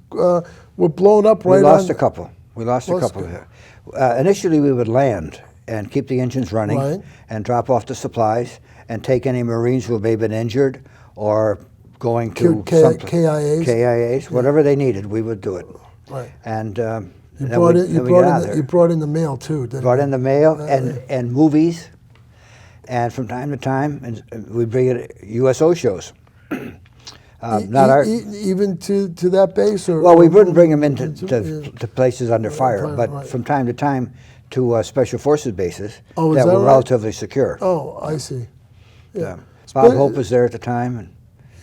were blown up right on. We lost a couple. Initially, we would land and keep the engines running Right. and drop off the supplies and take any Marines who may have been injured or going to KIAs, whatever they needed, we would do it. Right. And You brought in the mail too, didn't brought you? in the mail and movies, and from time to time, we bring it USO shows. Even to that base, or Well, we wouldn't bring them into to places under fire, but from time to time to special forces bases that were relatively secure. Oh, I see. Yeah. Bob Hope was there at the time, and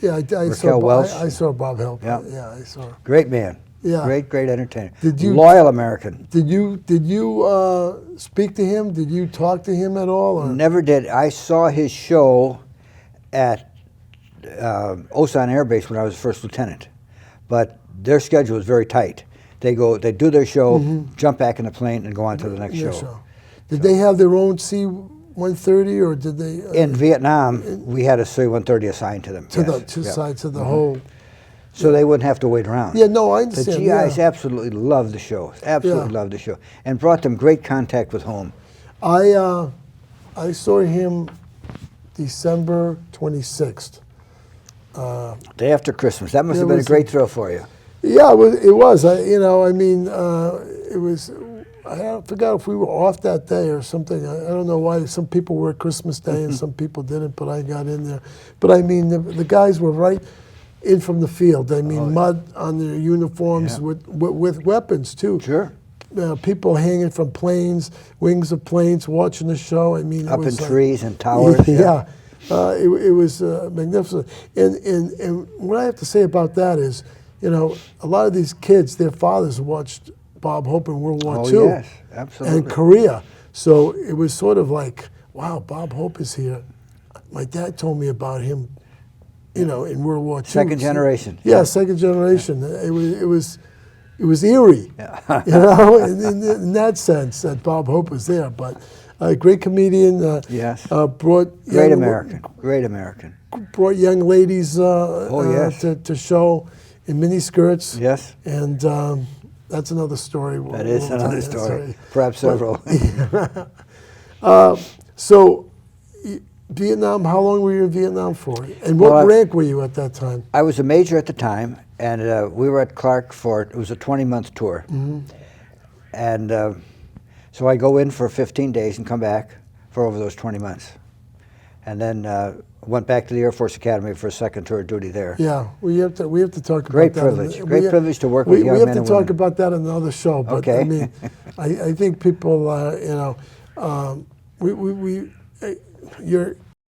yeah, I saw Bob Hope. Yeah, I saw. Great man. Yeah. Great entertainer. Loyal American. Did you speak to him? Did you talk to him at all? Or? Never did. I saw his show at Osan Air Base when I was first lieutenant, but their schedule was very tight. They do their show, jump back in the plane, and go on to the next show. Did they have their own C-130, or did they? In Vietnam, we had a C-130 assigned to them. To the whole. So they wouldn't have to wait around. Yeah, no, I understand. The GIs absolutely loved the show. Absolutely loved the show, and brought them great contact with home. I saw him December 26th. Day after Christmas. That must have been a great thrill for you. Yeah, it was. It was. I forgot if we were off that day or something. I don't know why. Some people worked Christmas Day and some people didn't, but I got in there. But I mean, the guys were right in from the field. I mean, mud on their uniforms with weapons too. Sure. People hanging from planes, wings of planes, watching the show. I mean, up in trees and towers. Yeah. It was magnificent. And what I have to say about that is, a lot of these kids, their fathers watched Bob Hope in World War II. Oh, yes, absolutely. And Korea. So it was sort of like, wow, Bob Hope is here. My dad told me about him, in World War II. Second generation. Yeah, second generation. Yeah. It was eerie, in that sense that Bob Hope was there. But a great comedian. Yes. Great American. Brought young ladies to show in miniskirts. Yes. And that's another story. That is another story. Perhaps several. So, Vietnam, how long were you in Vietnam for? And what rank were you at that time? I was a major at the time, and we were at Clark it was a 20-month tour. And so I go in for 15 days and come back for over those 20 months. And then went back to the Air Force Academy for a second tour of duty there. Yeah, we have to talk about great that. privilege. Great privilege to work with young men and women. We have to talk about that in another show. But okay. I mean, I think people,